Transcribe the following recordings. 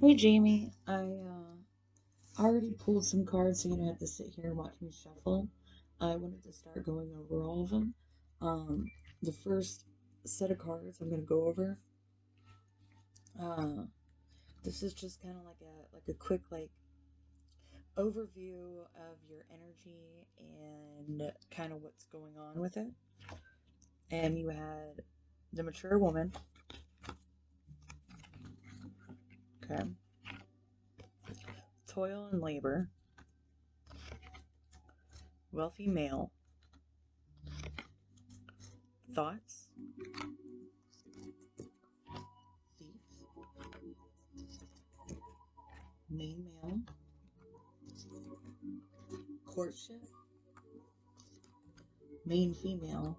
Hey Jamie, I already pulled some cards, so you're gonna have to sit here and watch me shuffle. I wanted to start going over all of them. Um, the first set of cards I'm gonna go over. Uh, this is just kind of like a quick overview of your energy and kind of what's going on with it. And you had the mature woman, okay, toil and labor, wealthy male, thoughts, thief, main male, courtship, main female,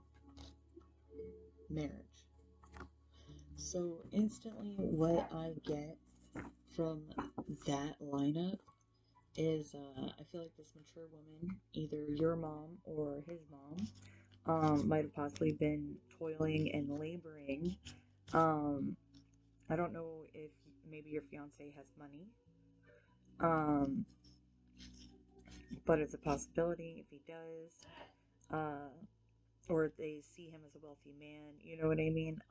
marriage. So instantly, what I get from that lineup is I feel like this mature woman, either your mom or his mom, might have possibly been toiling and laboring. Um, I don't know if maybe your fiance has money, um, but it's a possibility if he does. Uh, or they see him as a wealthy man, you know what I mean?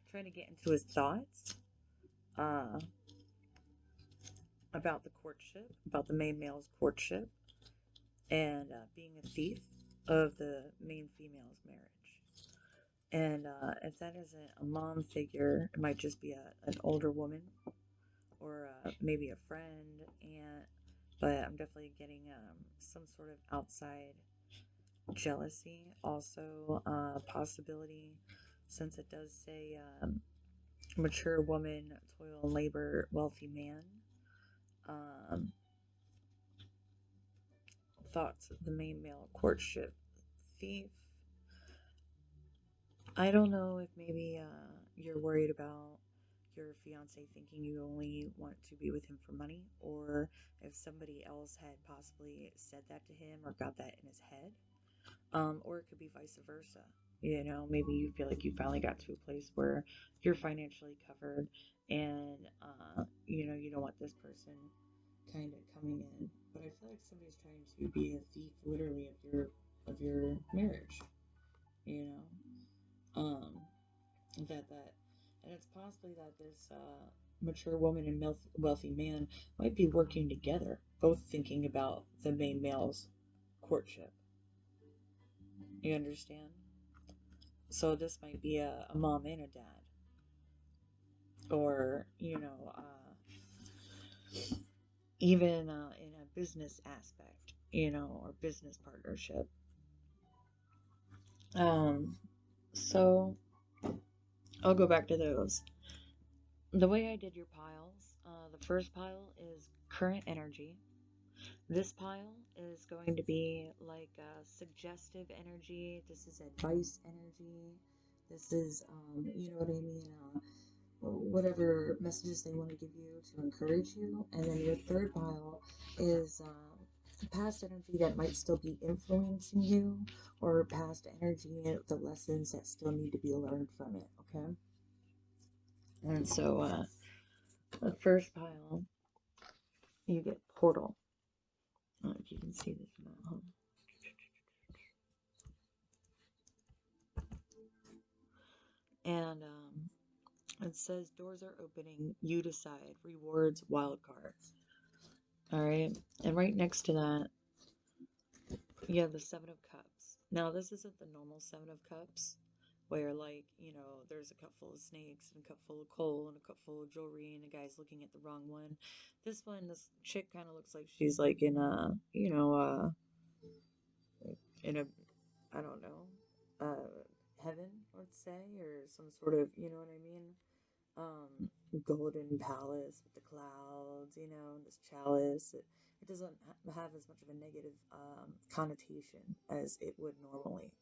Trying to get into his thoughts uh, about the courtship, about the main male's courtship, and being a thief of the main female's marriage. And if that isn't a mom figure, it might just be an older woman or maybe a friend, aunt. But I'm definitely getting some sort of outside jealousy, also possibility, since it does say mature woman, toil and labor, wealthy man. Um, thoughts of the main male courtship thief. I don't know if maybe you're worried about your fiance thinking you only want to be with him for money, or if somebody else had possibly said that to him or got that in his head. Or it could be vice versa. You know, maybe you feel like you finally got to a place where you're financially covered and, you don't want this person kind of coming in. But I feel like somebody's trying to be a thief literally of your marriage, you know? That and it's possibly that this mature woman and wealthy man might be working together, both thinking about the main male's courtship. You understand? So this might be a mom and a dad, or even in a business aspect, or business partnership. Um, so I'll go back to those. The way I did your piles, the first pile is current energy. This pile is going to be like suggestive energy. This is advice energy. This is, you know what I mean? Whatever messages they want to give you to encourage you. And then your third pile is past energy that might still be influencing you, or past energy, the lessons that still need to be learned from it. Okay. And so the first pile, you get portal. I don't know if you can see this now. And it says doors are opening. You decide. Rewards, wild cards. All right. And right next to that, you have the Seven of Cups. Now, this isn't the normal Seven of Cups, where, there's a cup full of snakes, and a cup full of coal, and a cup full of jewelry, and the guy's looking at the wrong one. This one, this chick kind of looks like she's like in in a, I don't know, heaven, let's say, or some sort of, you know what I mean? Golden palace with the clouds, this chalice. It doesn't have as much of a negative connotation as it would normally.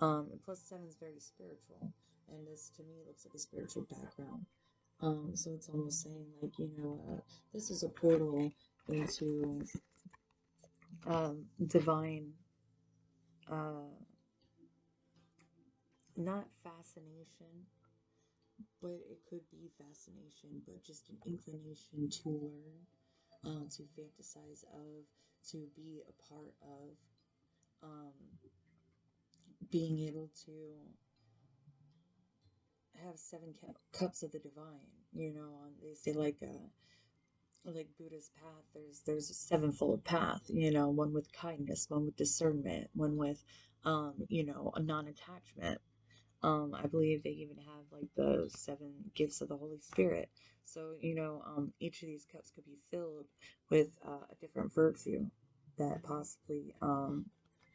And plus, seven is very spiritual, and this to me looks like a spiritual background. So it's almost saying like, this is a portal into divine, uh, not fascination, but it could be fascination, but just an inclination to learn, to fantasize of, to be a part of, um, being able to have seven cups of the divine. You know, they say like Buddha's path. There's a sevenfold path. You know, one with kindness, one with discernment, one with, a non-attachment. I believe they even have like the seven gifts of the Holy Spirit. So, each of these cups could be filled with a different virtue that possibly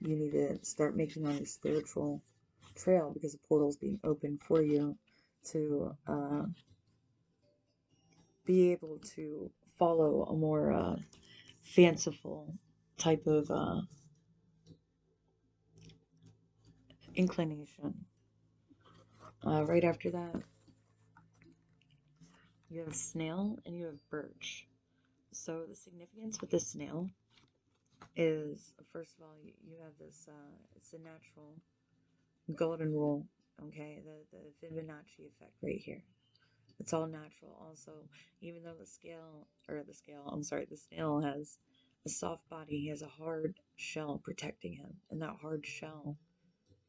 you need to start making on your spiritual trail, because a portal's being opened for you to be able to follow a more fanciful type of inclination. Right after that, you have snail and you have birch. So the significance with the snail is, first of all, you have this, it's a natural golden rule, okay? The Fibonacci effect right here. It's all natural. Also, even though the snail has a soft body, he has a hard shell protecting him. And that hard shell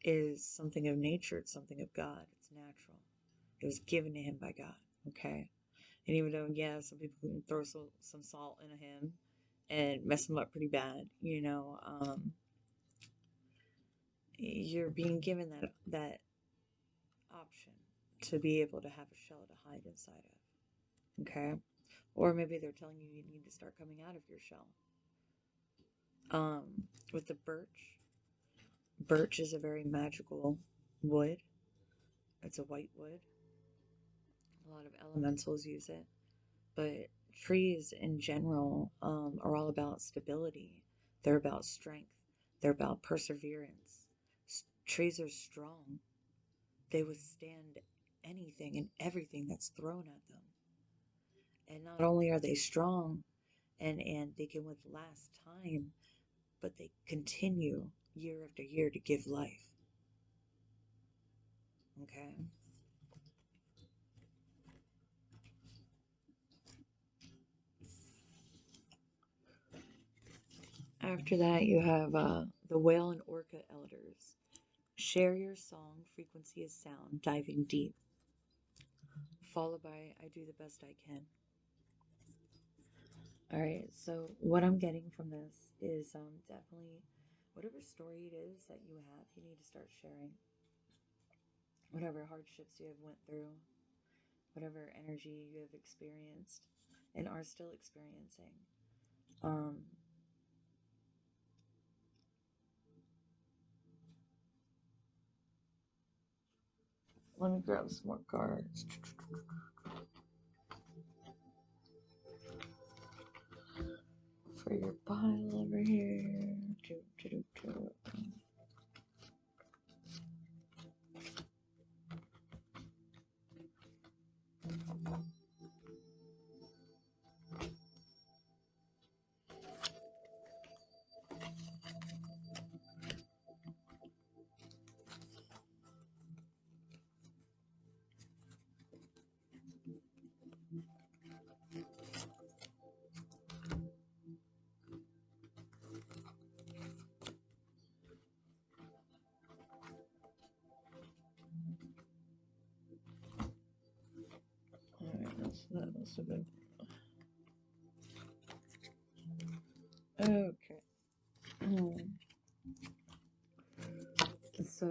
is something of nature, it's something of God, it's natural. It was given to him by God, okay? And even though, yeah, some people can throw some salt into him and mess him up pretty bad, you're being given that option to be able to have a shell to hide inside of, okay? Or maybe they're telling you need to start coming out of your shell. With the birch is a very magical wood. It's a white wood. A lot of elementals use it. But trees in general are all about stability. They're about strength. They're about perseverance. Trees are strong. They withstand anything and everything that's thrown at them. And not only are they strong and they can last time, but they continue year after year to give life. Okay? After that, you have the whale and orca elders. Share your song, frequency is sound, diving deep. Followed by I do the best I can. Alright, so what I'm getting from this is definitely whatever story it is that you have, you need to start sharing. Whatever hardships you have went through, whatever energy you have experienced and are still experiencing. Um, Let me grab some more cards. For your pile over here. Alright, that must have been. Okay. So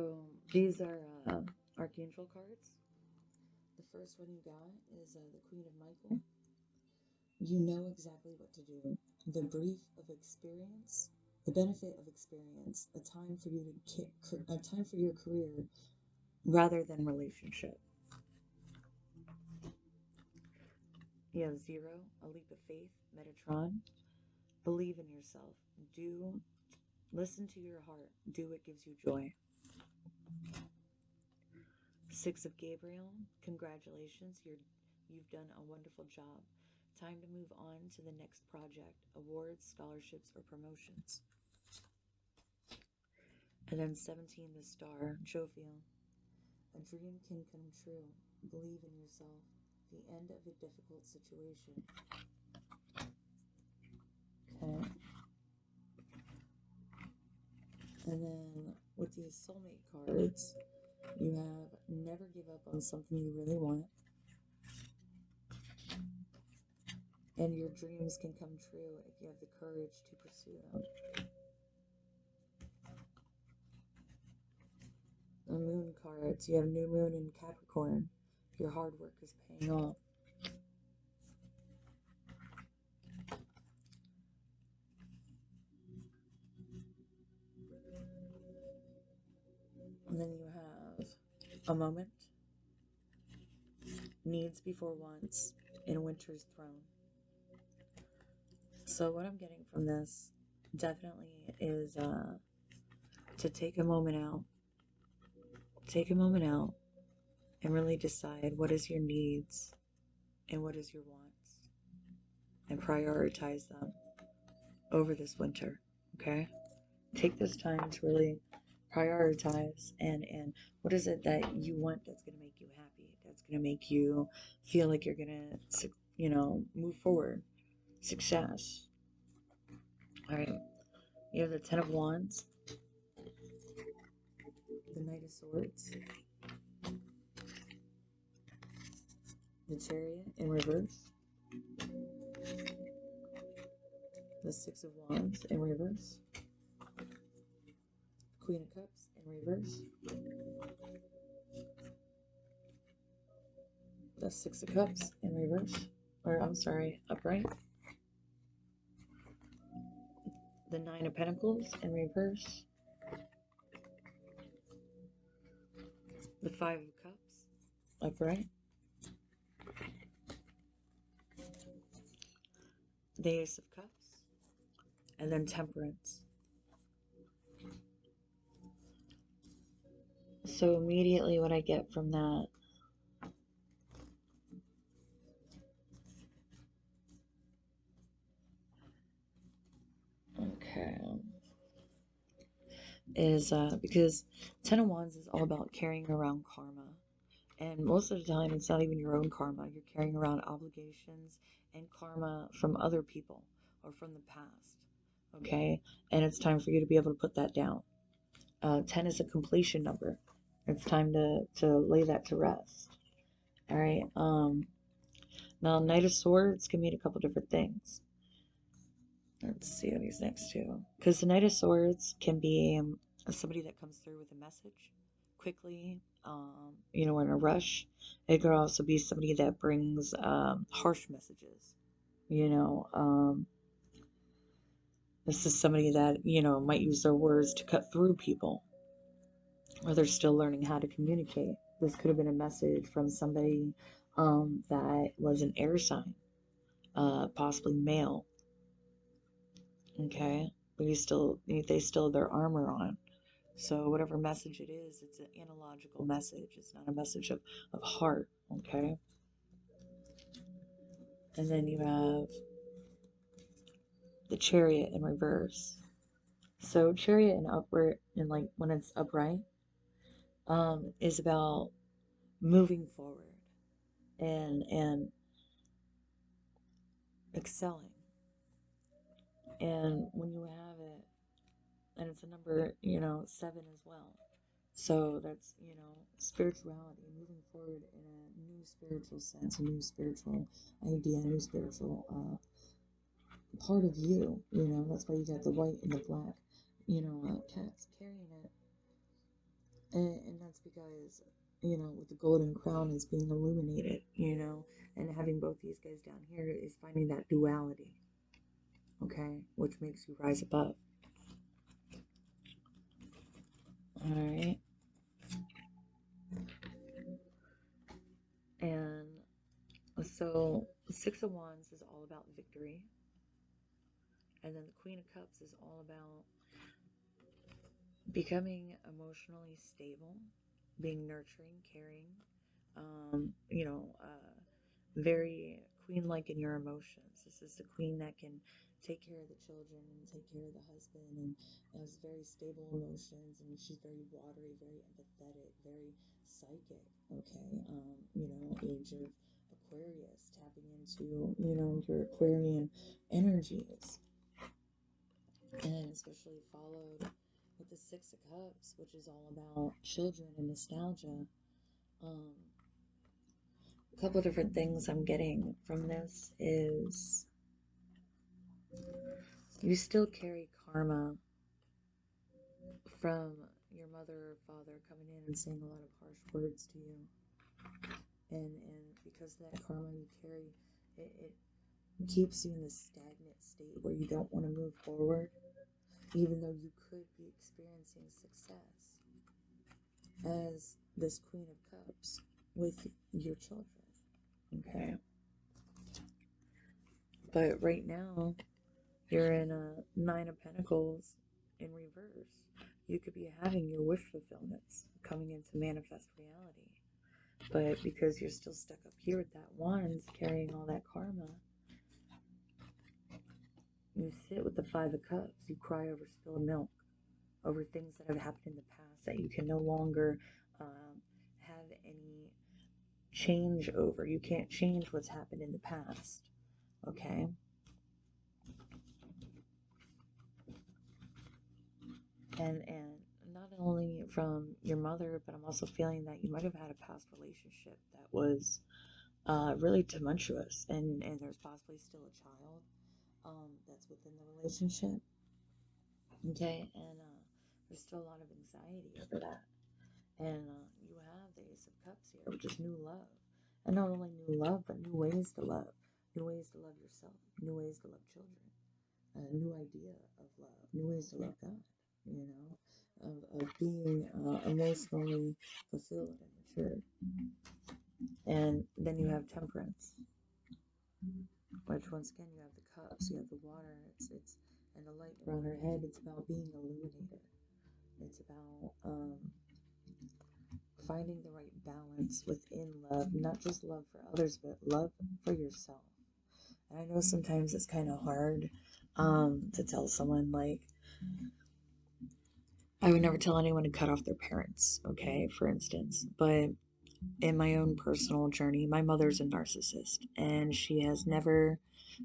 these are Archangel cards. The first one you got is the Queen of Michael. You know exactly what to do. The brief of experience, the benefit of experience, a time for a time for your career rather than relationship. You have Zero, a leap of faith, Metatron. Believe in yourself. Listen to your heart. Do what gives you joy. Six of Gabriel, congratulations. You've done a wonderful job. Time to move on to the next project, awards, scholarships, or promotions. And then 17, the star, Jovial. A dream can come true. believe in yourself, the end of a difficult situation. Okay. And then with these soulmate cards, you have never give up on something you really want, and your dreams can come true if you have the courage to pursue them. The moon cards, you have new moon in Capricorn. Your hard work is paying off. And then you have a moment, needs before wants, in winter's throne. So what I'm getting from this definitely is to take a moment out. Take a moment out and really decide what is your needs and what is your wants, and prioritize them over this winter. Okay? Take this time to really prioritize and what is it that you want that's going to make you happy, that's going to make you feel like you're going to move forward. Success. All right, you have the 10 of Wands, the Knight of Swords, the Chariot in reverse, the 6 of Wands in reverse, Queen of Cups in reverse, the 6 of Cups in reverse, or I'm sorry, upright, the 9 of Pentacles in reverse, the 5 of Cups upright, the Ace of Cups, and then Temperance. So immediately what I get from that is because 10 of Wands is all about carrying around karma. And most of the time, it's not even your own karma. You're carrying around obligations and karma from other people or from the past. Okay? And it's time for you to be able to put that down. 10 is a completion number. It's time to lay that to rest. All right? Now, Knight of Swords can mean a couple different things. Let's see what he's next to. Because the Knight of Swords can be somebody that comes through with a message quickly, in a rush. It could also be somebody that brings harsh messages. This is somebody that, might use their words to cut through people, or they're still learning how to communicate. This could have been a message from somebody that was an air sign, possibly male. Okay, but they still have their armor on. So whatever message it is, it's an analogical message. It's not a message of heart. Okay. And then you have the Chariot in reverse. So Chariot in upward, and like when it's upright, is about moving forward and excelling. And when you have it, and it's a number, 7 as well. So that's, spirituality, moving forward in a new spiritual sense, a new spiritual idea, a new spiritual part of you. That's why you got the white and the black, cats carrying it. And that's because, with the golden crown is being illuminated, and having both these guys down here is finding that duality, okay, which makes you rise above. Alright. And so, Six of Wands is all about victory. And then the Queen of Cups is all about becoming emotionally stable, being nurturing, caring, very queen-like in your emotions. This is the queen that can take care of the children and take care of the husband, and has very stable emotions, and she's very watery, very empathetic, very psychic. Okay, age of Aquarius, tapping into your Aquarian energies, and especially followed with the Six of Cups, which is all about children and nostalgia. A couple different things I'm getting from this is you still carry karma from your mother or father coming in and saying a lot of harsh words to you. And because of that karma you carry, it keeps you in this stagnant state where you don't want to move forward, even though you could be experiencing success as this Queen of Cups with your children. Okay. But right now, you're in a Nine of Pentacles in reverse. You could be having your wish fulfillments coming into manifest reality. But because you're still stuck up here with that wands carrying all that karma, you sit with the Five of Cups. You cry over spilled milk, over things that have happened in the past that you can no longer have any change over. You can't change what's happened in the past. Okay? And not only from your mother, but I'm also feeling that you might have had a past relationship that was really tumultuous, and there's possibly still a child that's within the relationship. Okay, and there's still a lot of anxiety over that. And you have the Ace of Cups here, which is new love. And not only new love, but new ways to love. New ways to love yourself. New ways to love children. A new idea of love. New ways to love God. Of being emotionally fulfilled and matured. And then you have Temperance, which once again you have the cups, you have the water, it's and the light around her head. It's about being illuminated. It's about finding the right balance within love, not just love for others, but love for yourself. And I know sometimes it's kind of hard to tell someone, like, I would never tell anyone to cut off their parents, okay, for instance, but in my own personal journey, my mother's a narcissist, and she has never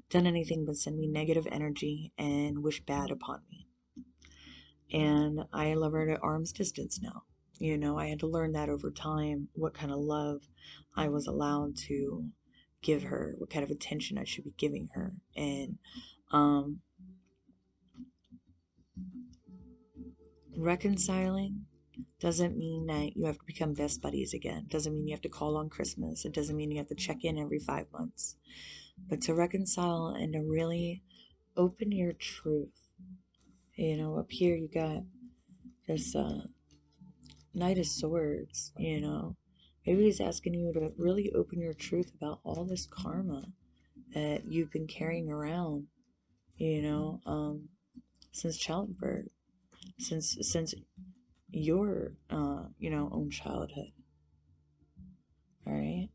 done anything but send me negative energy and wish bad upon me. And I love her at arm's distance now. I had to learn that over time, what kind of love I was allowed to give her, what kind of attention I should be giving her. And reconciling doesn't mean that you have to become best buddies again. Doesn't mean you have to call on Christmas. It doesn't mean you have to check in every 5 months. But to reconcile and to really open your truth. Up here you got this Knight of Swords, Maybe he's asking you to really open your truth about all this karma that you've been carrying around, since childbirth, since your, own childhood. All right.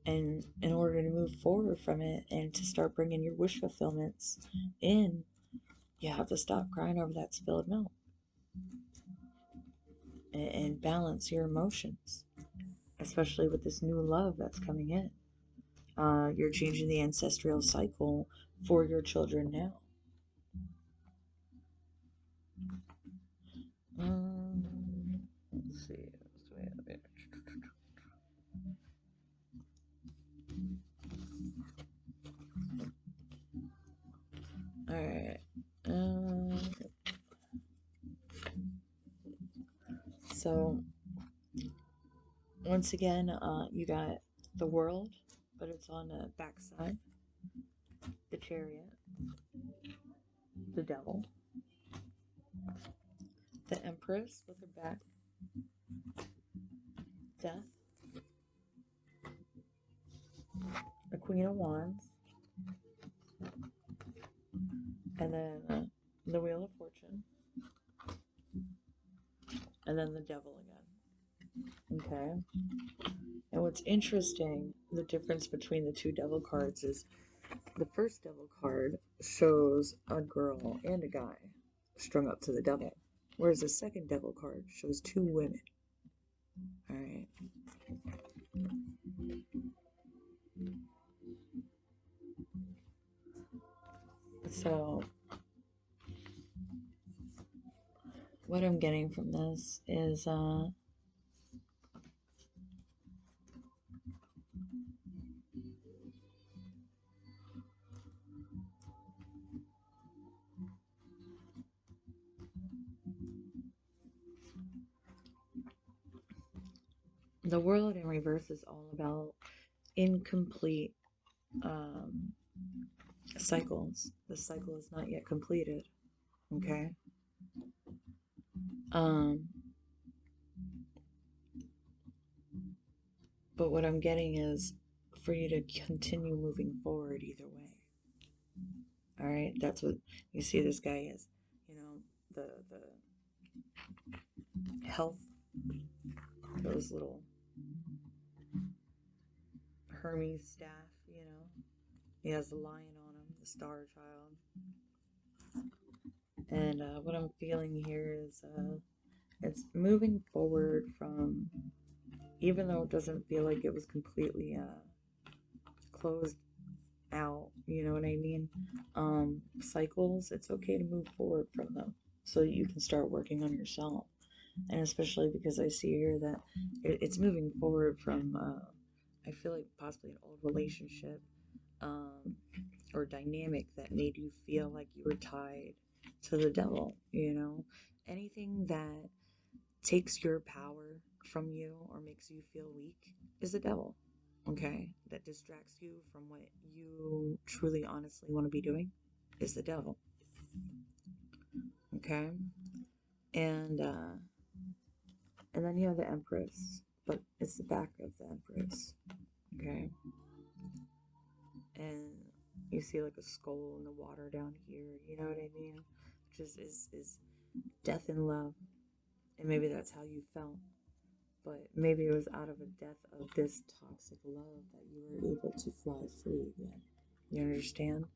And in order to move forward from it and to start bringing your wish fulfillments in, you have to stop crying over that spilled milk and balance your emotions, especially with this new love that's coming in. You're changing the ancestral cycle for your children now. Let's see. Alright. So, once again, you got the World, but it's on the backside. The Chariot. The Devil. The Empress with her back. Death. The Queen of Wands. And then the Wheel of Fortune. And then the Devil again. Okay. And what's interesting, the difference between the two Devil cards is The first devil card shows a girl and a guy strung up to the devil, whereas the second devil card shows two women. All right. So, what I'm getting from this is the world in reverse is all about incomplete um, cycles. The cycle is not yet completed. Okay. Um, but what I'm getting is for you to continue moving forward either way. All right, that's what you see. This guy is, you know, the health, those little Hermes staff. You know, he has the lion on him, the star child. And what I'm feeling here is it's moving forward from, even though it doesn't feel like it was completely closed out, you know what I mean? Cycles, it's okay to move forward from them so that you can start working on yourself. And especially because I see here that it's moving forward from, I feel like possibly an old relationship um, or dynamic that made you feel like you were tied to the devil, you know? Anything that takes your power from you or makes you feel weak is the devil, okay? That distracts you from what you truly, honestly want to be doing is the devil, okay? And, uh, and then you have the Empress, but it's the back of the Empress, okay? And you see like a skull in the water down here, you know what I mean? Which is death and love. And maybe that's how you felt. But maybe it was out of a death of this toxic love that you were able to fly free again. You understand?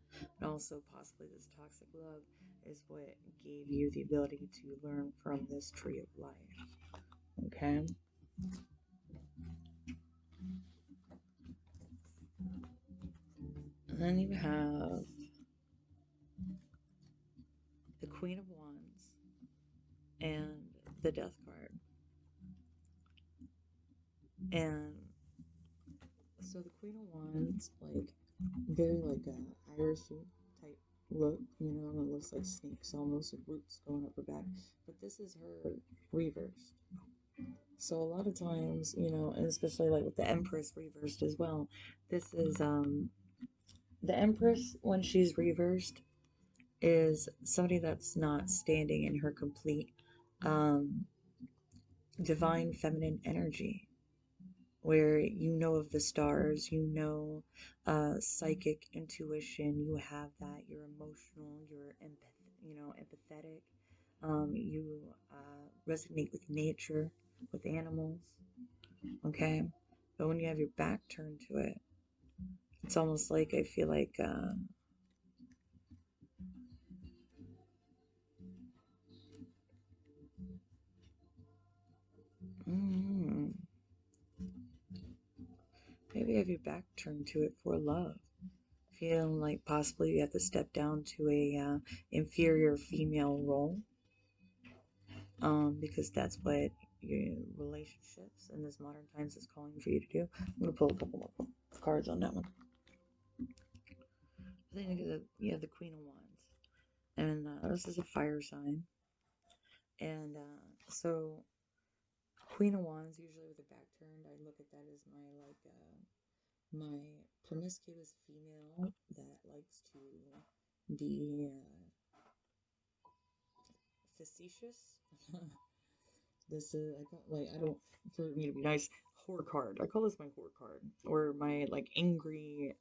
And also, possibly, this toxic love is what gave you the ability to learn from this tree of life. Okay? And then you have the Queen of Wands and the Death card. And so the Queen of Wands, like, very like a Irishy type look, you know, and it looks like snakes almost with roots going up her back. But this is her reversed. So a lot of times, you know, and especially like with the Empress reversed as well, this is the Empress when she's reversed is somebody that's not standing in her complete um divine feminine energy where you know of the stars, you know, psychic intuition, you have that, you're emotional, you're empathetic, you resonate with nature, with animals, okay? But when you have your back turned to it, it's almost like I feel like, mm, maybe have your back turned to it for love. Feeling like possibly you have to step down to a inferior female role, because that's what your relationships in this modern times is calling for you to do. I'm gonna pull a couple more cards on that one. Then you have the Queen of Wands, and this is a fire sign, and so Queen of Wands usually with the back turned, I look at that as my promiscuous female that likes to be facetious. This is I got like I don't for me to be nice whore card. I call this my whore card or my like angry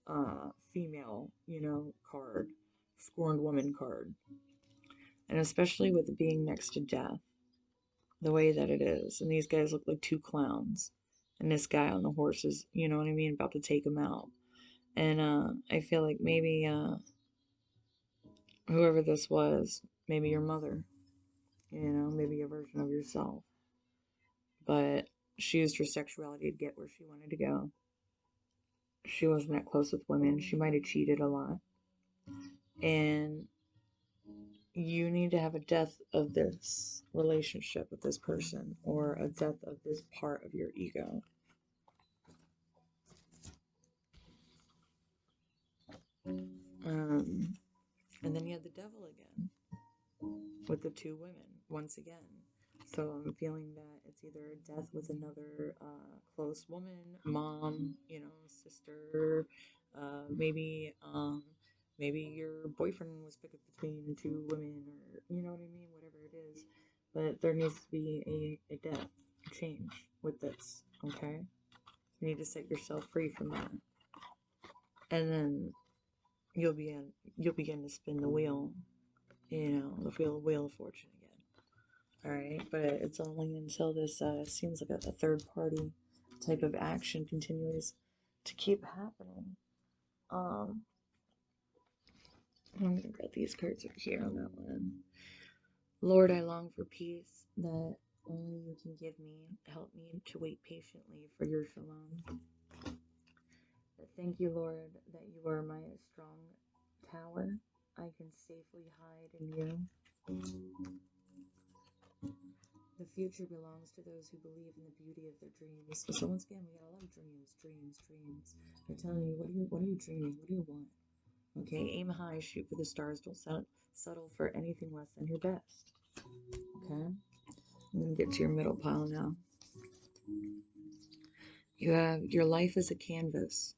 female, you know, card, scorned woman card. And especially with it being next to death, the way that it is. And these guys look like two clowns. And this guy on the horse is, you know what I mean, about to take him out. And I feel like maybe whoever this was, maybe your mother, maybe a version of yourself, but she used her sexuality to get where she wanted to go. She wasn't that close with women. She might have cheated a lot. And you need to have a death of this relationship with this person, or a death of this part of your ego. And then you have the devil again with the two women once again. So I'm feeling that it's either a death with another close woman, mom, sister, maybe your boyfriend was picked between two women, or you know what I mean, whatever it is. But there needs to be a death, a change with this, okay? You need to set yourself free from that. And then you'll begin to spin the wheel, the wheel of fortune again. All right, but it's only until this seems like a third party type of action continues to keep happening. I'm gonna grab these cards over here on that one. Lord, I long for peace that only you can give me. Help me to wait patiently for your shalom. Thank you, Lord, that you are my strong tower. I can safely hide in you. The future belongs to those who believe in the beauty of their dreams. So once again, we got a lot of dreams. They're telling you, what are you dreaming? What do you want? Okay, aim high, shoot for the stars. Don't settle for anything less than your best. Okay, I'm gonna get to your middle pile now. You have your life as a canvas.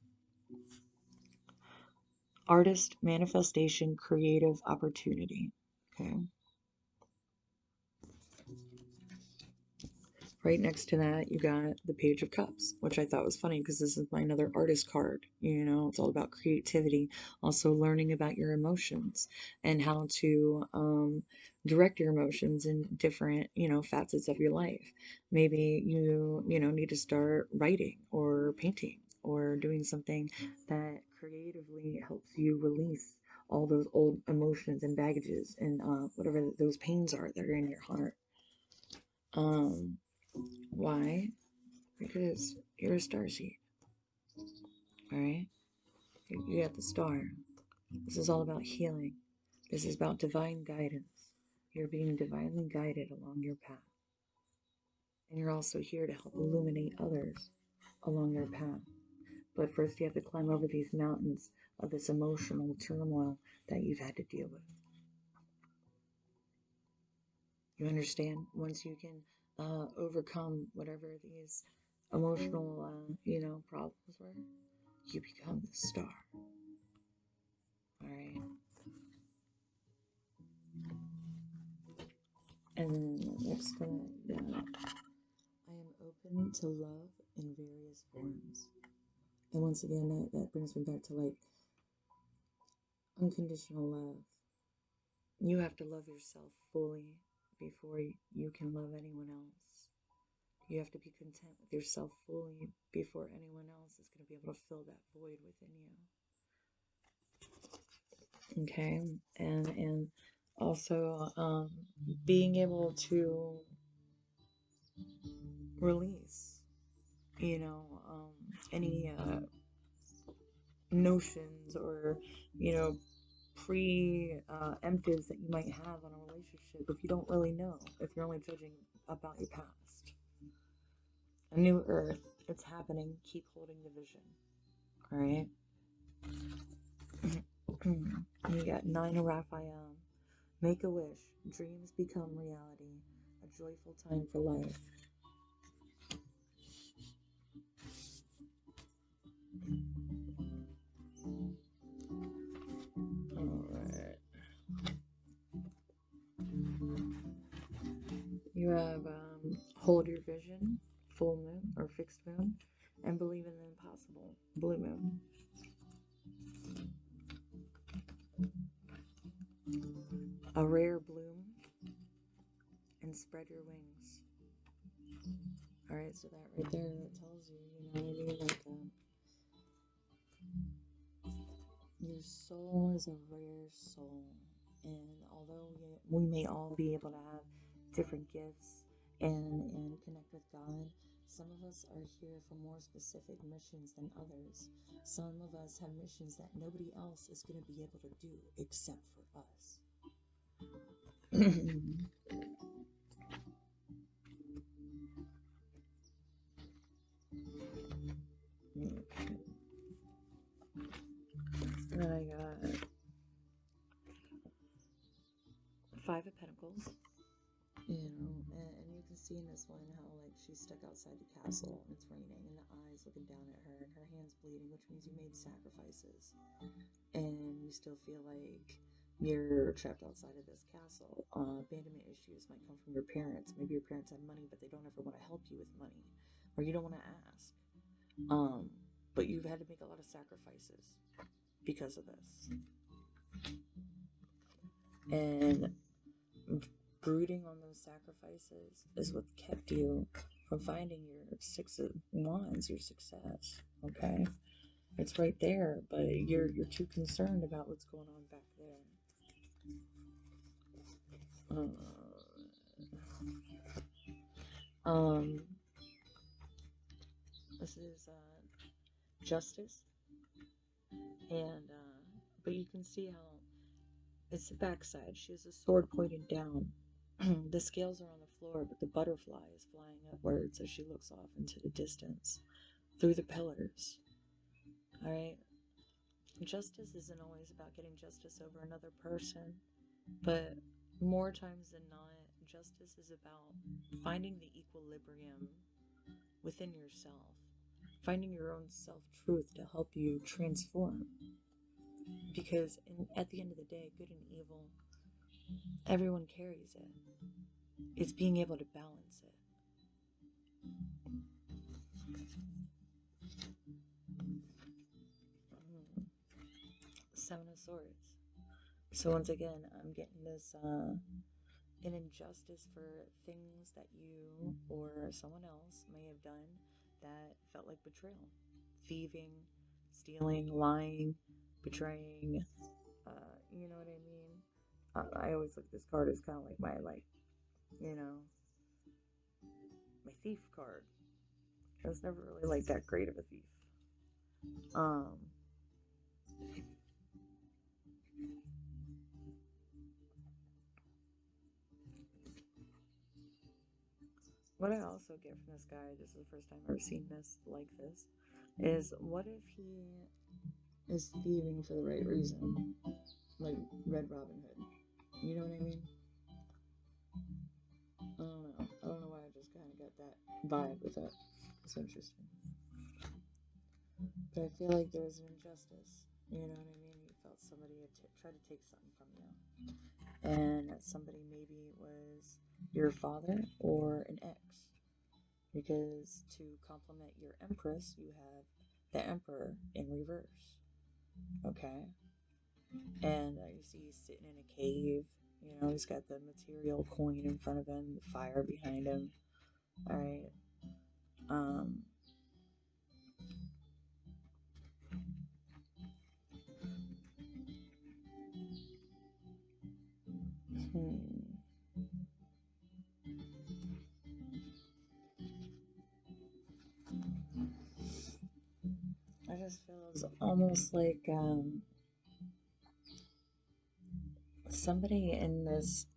Artist, manifestation, creative opportunity. Okay. Right next to that, you got the Page of Cups, which I thought was funny because this is my another artist card. It's all about creativity, also learning about your emotions and how to direct your emotions in different, facets of your life. Maybe you need to start writing or painting or doing something that creatively helps you release all those old emotions and baggages and whatever those pains are that are in your heart. Why? Because you're a starseed. Alright? You got the star. This is all about healing. This is about divine guidance. You're being divinely guided along your path. And you're also here to help illuminate others along your path. But first, you have to climb over these mountains of this emotional turmoil that you've had to deal with. You understand? Once you can overcome whatever these emotional, problems were, you become the star. Alright? And then next to that, I am open to love in various forms. And once again, that brings me back to like unconditional love. You have to love yourself fully before you can love anyone else. You have to be content with yourself fully before anyone else is going to be able to fill that void within you. Okay, and also being able to release, any notions or preemptives that you might have on a relationship if you don't really know, if you're only judging about your past. A new earth, it's happening. Keep holding the vision. All right. You got 9 of Raphael. Make a wish. Dreams become reality. A joyful time for life. All right. You have hold your vision, full moon or fixed moon, and believe in the impossible, blue moon. A rare bloom, and spread your wings. Alright, so that right there, that tells you, like, Your soul is a rare soul, and although we may all be able to have different gifts and connect with God, some of us are here for more specific missions than others. Some of us have missions that nobody else is going to be able to do except for us. Then I got Five of Pentacles. And you can see in this one how like she's stuck outside the castle and it's raining and the eyes looking down at her and her hands bleeding, which means you made sacrifices and you still feel like you're trapped outside of this castle. Abandonment issues might come from your parents. Maybe your parents have money but they don't ever want to help you with money, or you don't want to ask. But you've had to make a lot of sacrifices because of this. And brooding on those sacrifices is what kept you from finding your Six of Wands, your success. Okay, it's right there, but you're too concerned about what's going on back there. This is Justice, and but you can see how it's the backside. She has a sword pointed down. The scales are on the floor, but the butterfly is flying upwards as she looks off into the distance through the pillars. Alright? Justice isn't always about getting justice over another person, but more times than not, justice is about finding the equilibrium within yourself, finding your own self-truth to help you transform. Because at the end of the day, good and evil, everyone carries it. It's being able to balance it. Seven of Swords. So once again, I'm getting this an injustice for things that you or someone else may have done that felt like betrayal. Thieving, stealing, lying, betraying. You know what I mean? I always look at this card as kind of like my, my thief card. I was never really like that great of a thief. What I also get from this guy, this is the first time I've ever seen this like this, is what if he is thieving for the right reason? Like Red Robin Hood. You know what I mean? I don't know. I don't know why I just kind of got that vibe with it. It's interesting. But I feel like there was an injustice. You know what I mean? You felt somebody had tried to take something from you. And that somebody maybe was your father or an ex. Because to complement your Empress, you have the Emperor in reverse. Okay? And you see he's sitting in a cave. You know, he's got the material coin in front of him, the fire behind him. Alright? Um, I just feel it's almost like somebody in this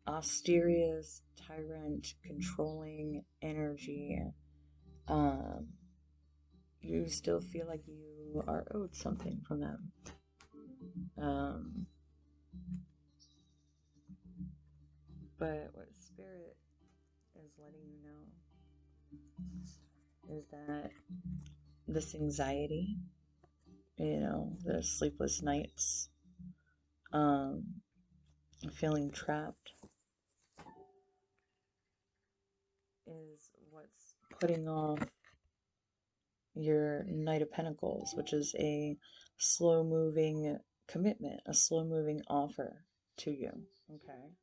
austerious, tyrant, controlling energy. You still feel like you are owed something from them. But what Spirit is letting you know is that this anxiety, the sleepless nights, feeling trapped, is what's putting off your Knight of Pentacles, which is a slow moving commitment, a slow moving offer to you. Okay.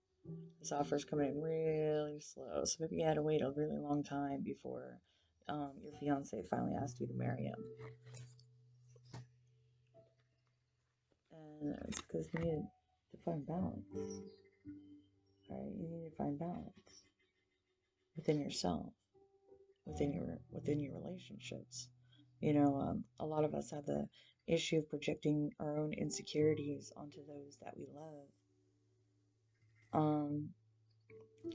This offer is coming in really slow. So maybe you had to wait a really long time before your fiance finally asked you to marry him. It's because you need to find balance. Right? You need to find balance within yourself, within your relationships. A lot of us have the issue of projecting our own insecurities onto those that we love. Um,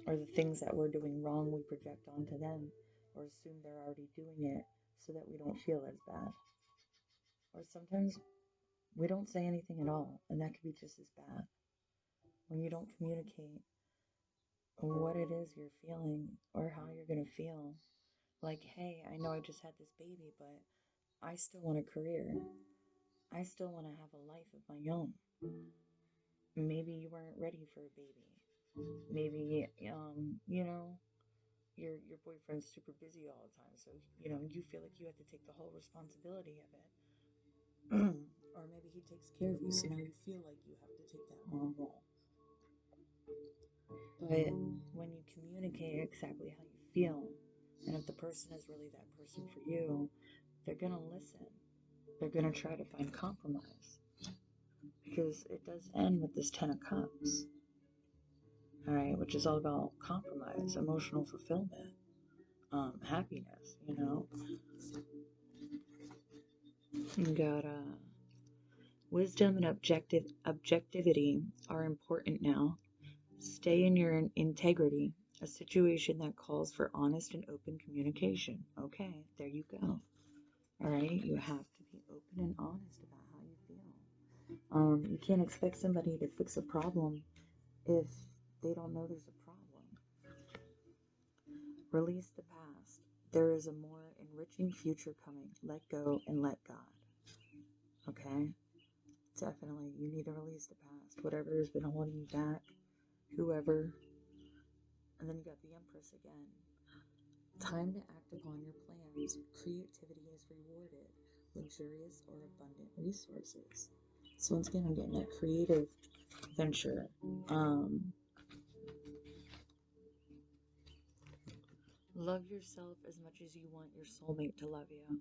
or the things that we're doing wrong, we project onto them, or assume they're already doing it so that we don't feel as bad. Or sometimes we don't say anything at all, and that could be just as bad. When you don't communicate what it is you're feeling or how you're going to feel. Like, hey, I know I just had this baby, but I still want a career. I still want to have a life of my own. Maybe you weren't ready for a baby. Maybe, your boyfriend's super busy all the time, so you feel like you have to take the whole responsibility of it. Or maybe he takes care of you, so now you feel like you have to take that mom role. But when you communicate exactly how you feel, and if the person is really that person for you, they're gonna listen. They're gonna try to find compromise. Because it does end with this Ten of Cups. Alright, which is all about compromise, emotional fulfillment, happiness, You got wisdom and objectivity are important now. Stay in your integrity, a situation that calls for honest and open communication. Okay, there you go. All right, you have to be open and honest about how you feel. You can't expect somebody to fix a problem if they don't know there's a problem. Release the past. There is a more enriching future coming. Let go and let God. Okay? Definitely, you need to release the past. Whatever has been holding you back, whoever. And then you got the Empress again. Time to act upon your plans. Creativity is rewarded. Luxurious or abundant resources. So once again, I'm getting that creative venture. Love yourself as much as you want your soulmate to love you.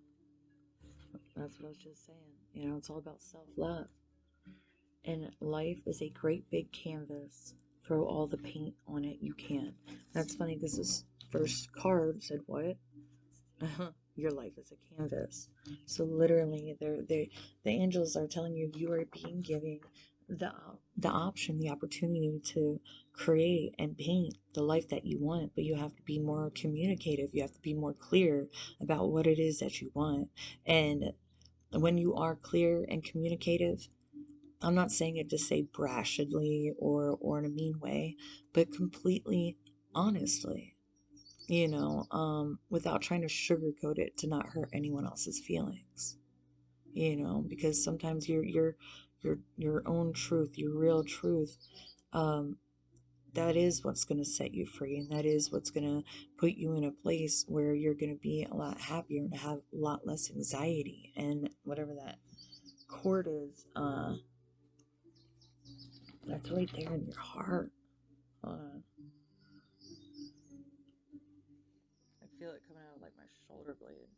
That's what I was just saying. It's all about self-love. And life is a great big canvas. Throw all the paint on it you can. That's funny because this first card said what? Your life is a canvas. So literally, the angels are telling you you are being given the option, the opportunity to create and paint the life that you want, but you have to be more communicative. You have to be more clear about what it is that you want. And when you are clear and communicative, I'm not saying it to say brashly or in a mean way, but completely honestly, without trying to sugarcoat it to not hurt anyone else's feelings, because sometimes your own truth, your real truth, that is what's going to set you free, and that is what's going to put you in a place where you're going to be a lot happier and have a lot less anxiety and whatever that cord is, that's right there in your heart. I feel it coming out of like my shoulder blade.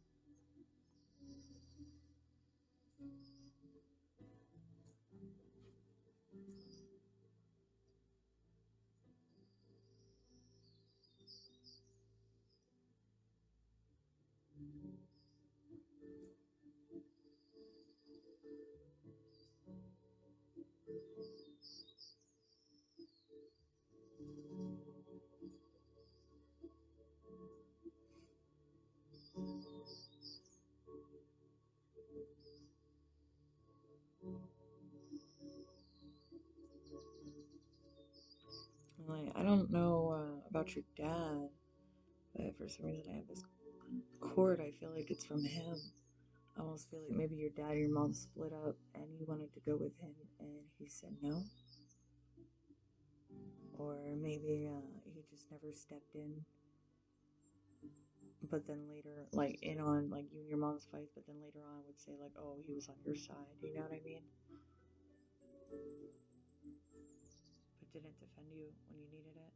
Like, I don't know about your dad, but for some reason I have this cord. I feel like it's from him. I almost feel like maybe your dad and your mom split up and you wanted to go with him and he said no. Or maybe he just never stepped in. But then later, like, in on, like, you and your mom's fights, but then later on would say, like, oh, he was on your side. You know what I mean? But didn't defend you when you needed it.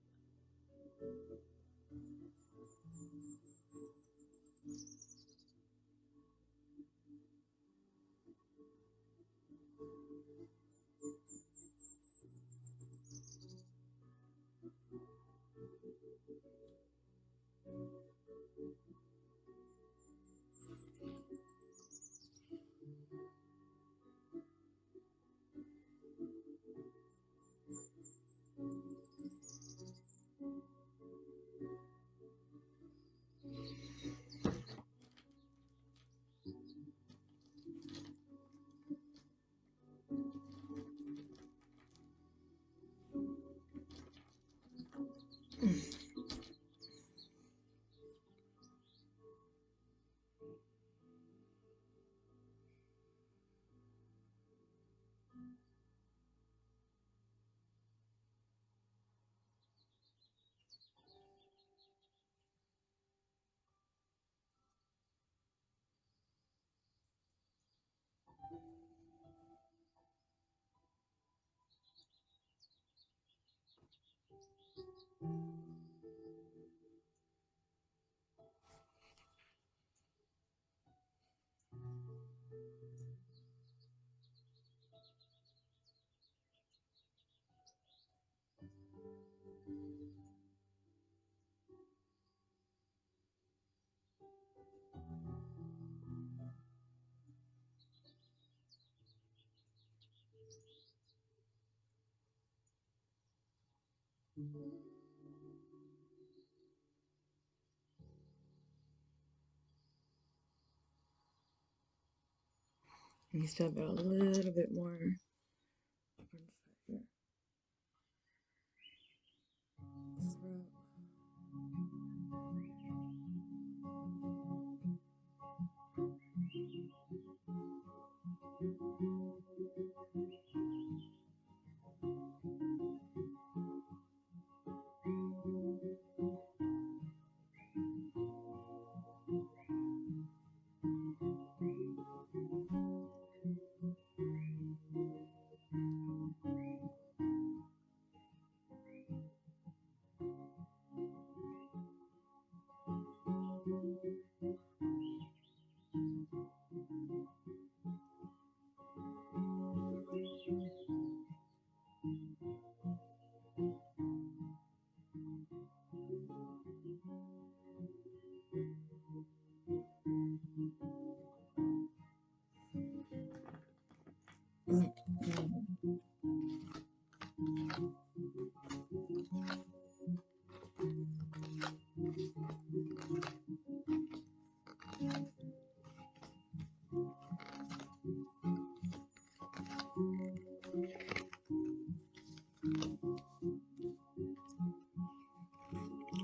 You still got a little bit more.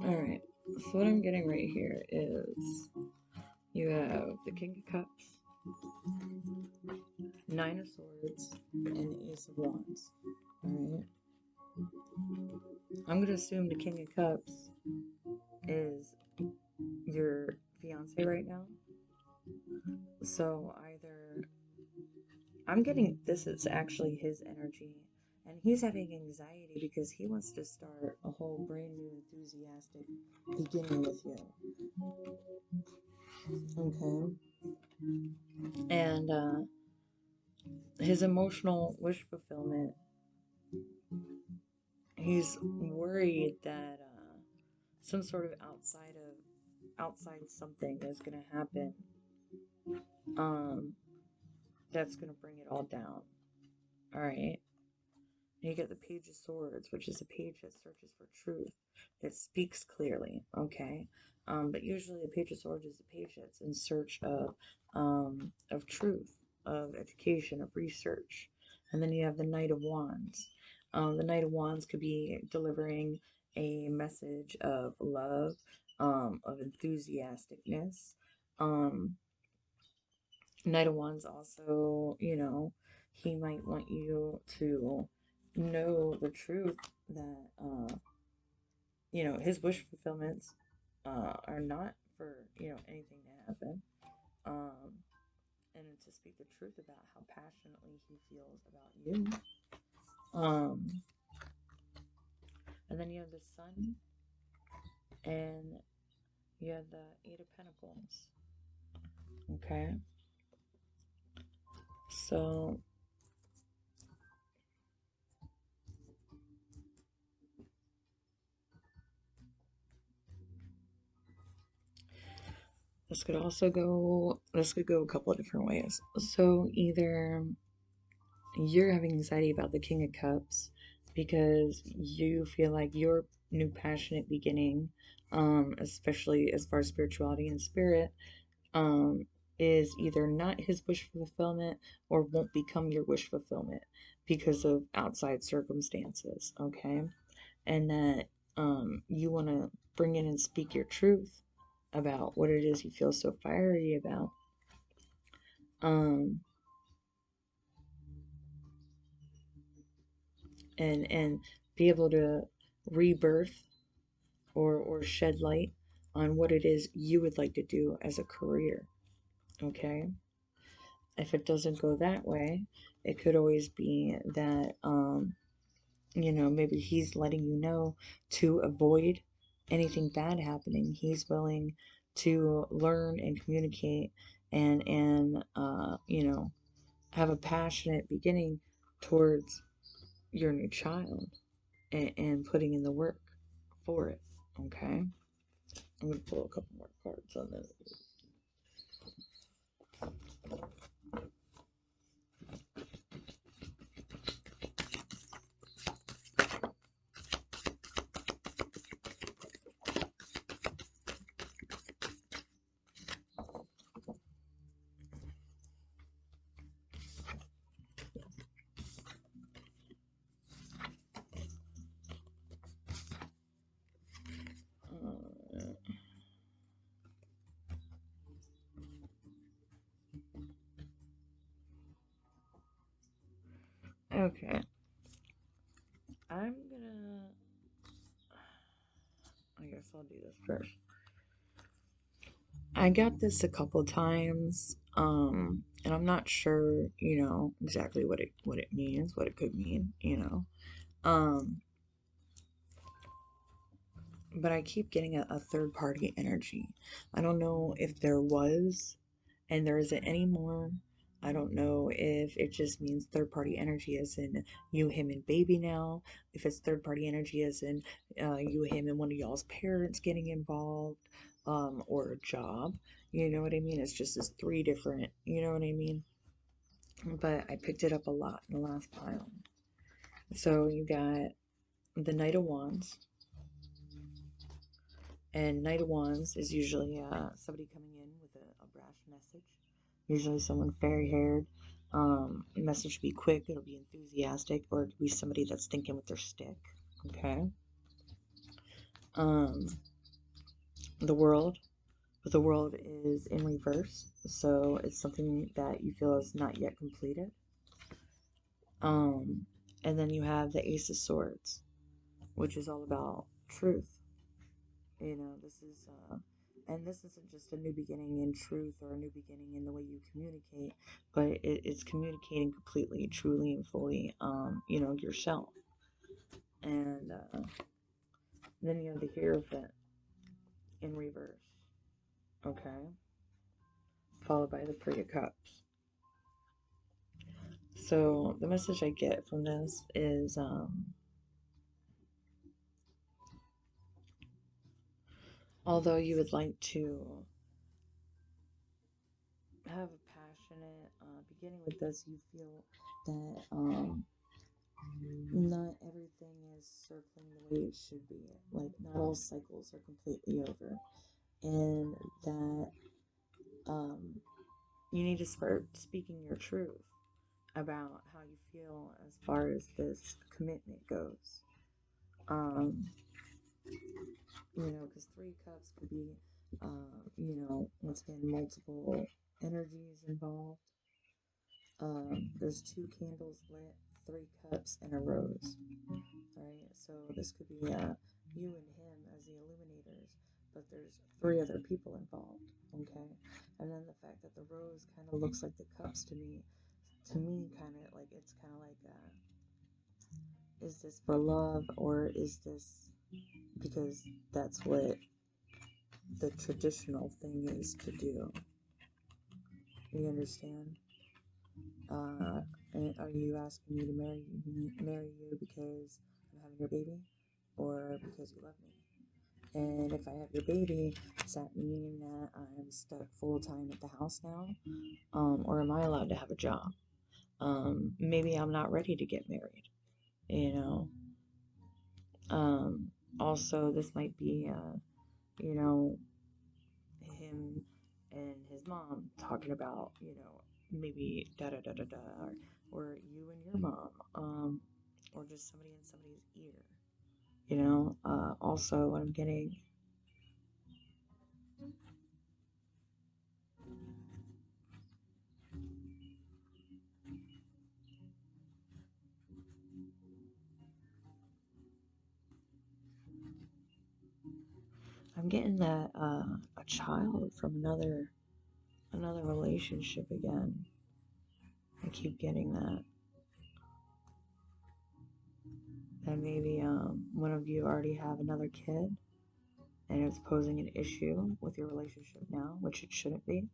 Alright, so what I'm getting right here is you have the King of Cups, Nine of Swords, and Ace of Wands. Alright. I'm gonna assume the King of Cups is your fiance right now. So either I'm getting this is actually his energy, and he's having anxiety because he wants to start a whole brand new enthusiastic beginning with you. Okay. And his emotional wish fulfillment, he's worried that some sort of outside something is going to happen that's going to bring it all down. All right. And you get the Page of Swords, which is a page that searches for truth, that speaks clearly. Okay. But usually a Page of Swords is a page that's in search of truth, of education, of research. And then you have the Knight of Wands. The Knight of Wands could be delivering a message of love, of enthusiasticness. Knight of Wands also, he might want you to know the truth that, his wish fulfillments are not for, anything to happen. And to speak the truth about how passionately he feels about you. And then you have the Sun, and you have the Eight of Pentacles. Okay. So this could go a couple of different ways. So either you're having anxiety about the King of Cups because you feel like your new passionate beginning, especially as far as spirituality and spirit, is either not his wish fulfillment or won't become your wish fulfillment because of outside circumstances, okay? And that you want to bring in and speak your truth about what it is you feel so fiery about. And be able to rebirth or shed light on what it is you would like to do as a career. Okay? If it doesn't go that way, it could always be that, maybe he's letting you know to avoid anything bad happening. He's willing to learn and communicate and have a passionate beginning towards your new child and putting in the work for it. Okay? I'm going to pull a couple more cards on this. Okay. I'm gonna. I guess I'll do this first. I got this a couple times, and I'm not sure, exactly what it means, what it could mean. Um, but I keep getting a third party energy. I don't know if there was and there isn't anymore. I don't know if it just means third party energy as in you, him, and baby now. If it's third party energy as in you, him, and one of y'all's parents getting involved, or a job. You know what I mean? It's just as three different, you know what I mean? But I picked it up a lot in the last pile. So you got the Knight of Wands, and Knight of Wands is usually somebody coming in with a brash message. Usually someone fairy haired. The message should be quick, it'll be enthusiastic, or it could be somebody that's thinking with their stick. Okay. Um, the world. But the world is in reverse, so it's something that you feel is not yet completed. Um, and then you have the Ace of Swords, which is all about truth. And this isn't just a new beginning in truth or a new beginning in the way you communicate, but it's communicating completely, truly, and fully, yourself. And then you have the Hierophant in reverse, okay, followed by the Three of Cups. So the message I get from this is, although you would like to have a passionate beginning with this, you feel that not everything is circling the way it should be. Like, not all cycles are completely over. And that um, you need to start speaking your truth about how you feel as far as this commitment goes. Um, because Three Cups could be, once again, multiple energies involved. There's two candles lit, three cups, and a rose. Right? So this could be you and him as the illuminators, but there's three other people involved. Okay, and then the fact that the rose kind of looks like the cups to me, kind of like it's kind of like, is this for love or is this because that's what the traditional thing is to do? You understand? And are you asking me to marry you because I'm having your baby, or because you love me? And if I have your baby, does that mean that I'm stuck full time at the house now? Or am I allowed to have a job? Maybe I'm not ready to get married, you know? Also, this might be, you know, him and his mom talking about, maybe da da da da da, or you and your mom, or just somebody in somebody's ear, Also, what I'm getting that a child from another relationship again. I keep getting that. That maybe one of you already have another kid and it's posing an issue with your relationship now, which it shouldn't be.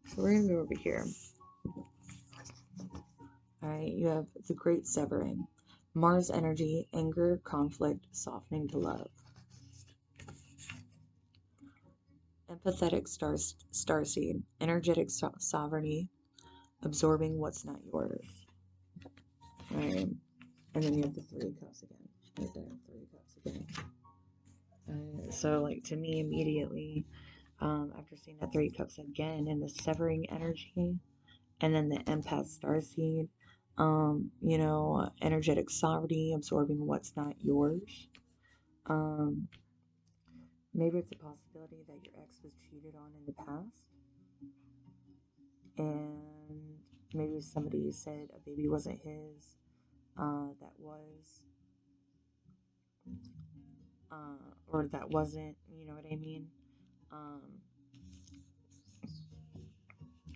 So we're gonna go over here. Alright, you have the Great Severing. Mars energy, anger, conflict, softening to love. Empathetic starseed, energetic sovereignty, absorbing what's not yours. Right. And then you have the Three Cups again. Right there, Three Cups again. So, like, to me, immediately, after seeing that Three Cups again and the severing energy, and then the empath starseed, energetic sovereignty, absorbing what's not yours. Um, Maybe it's a possibility that your ex was cheated on in the past, and maybe somebody said a baby wasn't his, that was, or that wasn't, you know what I mean? Um,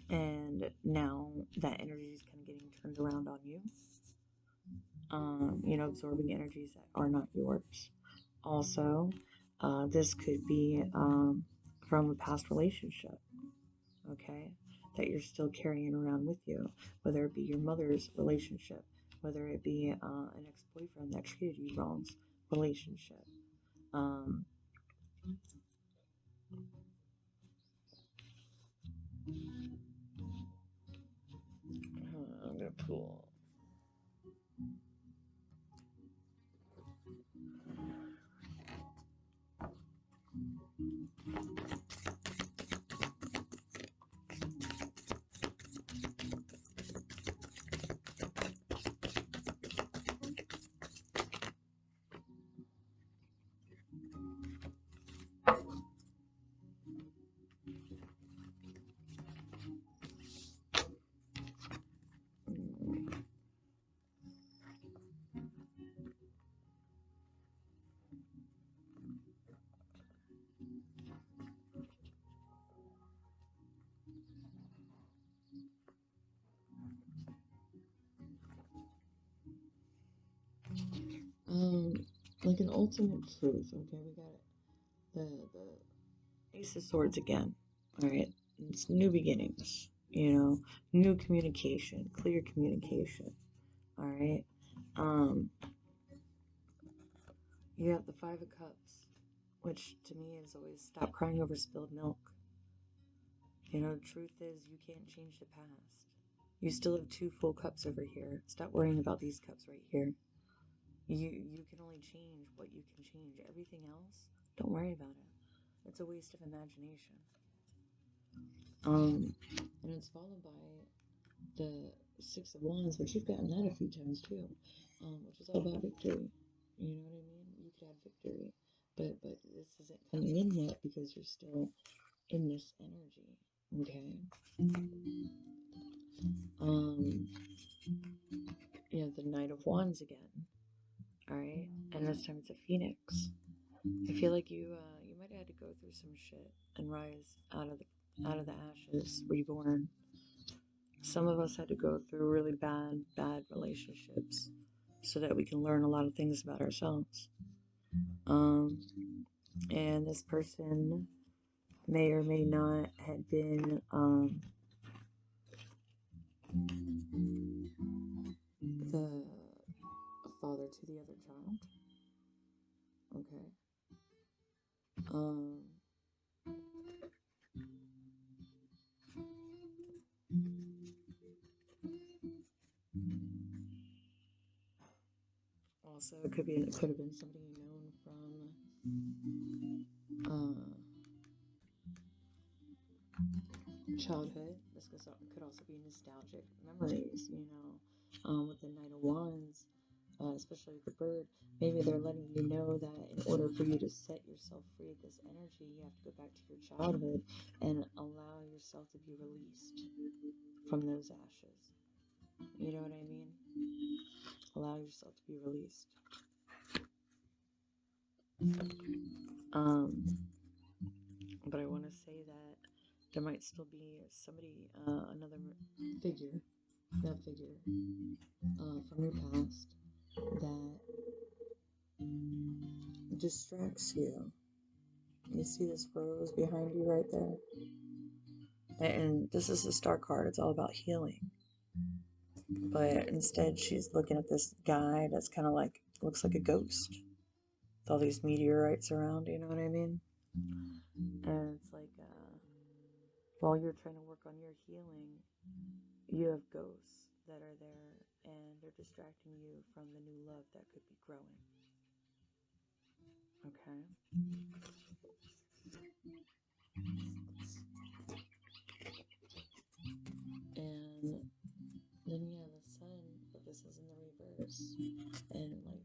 and now that energy is kind of getting turned around on you, absorbing energies that are not yours. Also, this could be from a past relationship, okay, that you're still carrying around with you, whether it be your mother's relationship, whether it be an ex boyfriend that treated you wrong relationship. Um, I'm gonna pull. Um, like an ultimate truth. Okay, we got the Ace of Swords again. All right, it's new beginnings. New communication, clear communication. All right. Um, you have the Five of Cups, which to me is always stop crying over spilled milk. The truth is you can't change the past. You still have two full cups over here. Stop worrying about these cups right here. You can only change what you can change. Everything else, don't worry about it. It's a waste of imagination. And it's followed by the Six of Wands, which you've gotten that a few times too, which is all about victory. You know what I mean? You could have victory, but this isn't coming in yet because you're still in this energy. Okay. You have the Knight of Wands again. All right, and this time it's a Phoenix. I feel like you might have had to go through some shit and rise out of the ashes, reborn. Some of us had to go through really bad relationships so that we can learn a lot of things about ourselves. Um, and this person may or may not have been the father to the other child. Okay. Um, Also, it could have been somebody known from childhood. This could also be nostalgic memories. With the Knight of Wands, especially with the bird. Maybe they're letting you know that in order for you to set yourself free of this energy, you have to go back to your childhood and allow yourself to be released from those ashes. You know what I mean? Allow yourself to be released. But I want to say that there might still be somebody, another figure, from your past that distracts you. You see this rose behind you right there? And this is the Star card. It's all about healing. But instead, she's looking at this guy that's kind of like, looks like a ghost. With all these meteorites around, you know what I mean? And it's like, while you're trying to work on your healing, you have ghosts that are there and they're distracting you from the new love that could be growing. Okay? And then you have the sun, but this is in the reverse. And like,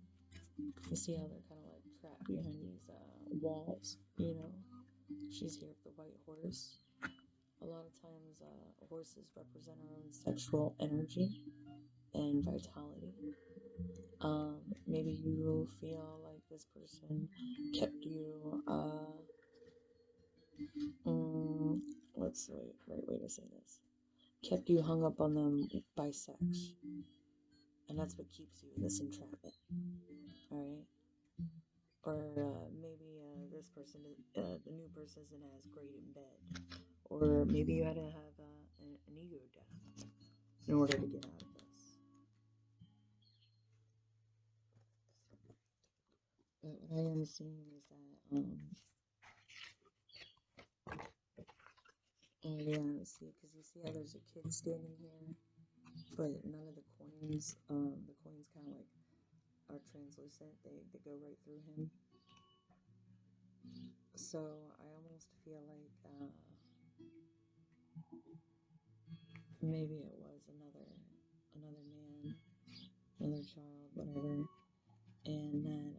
you see how they're kind of like trapped behind these walls, She's here with the white horse. A lot of times, horses represent our own sexual energy and vitality. Maybe you feel like this person kept you, what's the right way to say this? Kept you hung up on them by sex. And that's what keeps you in this entrapment. Alright? Or maybe this person, the new person isn't as great in bed. Or maybe you had to have an ego death in order to get out of this. But what I am seeing is that, oh yeah, see, because you see how there's a kid standing here, but none of the coins kind of like are translucent. They go right through him. So I almost feel like maybe it was another man, another child, whatever, and that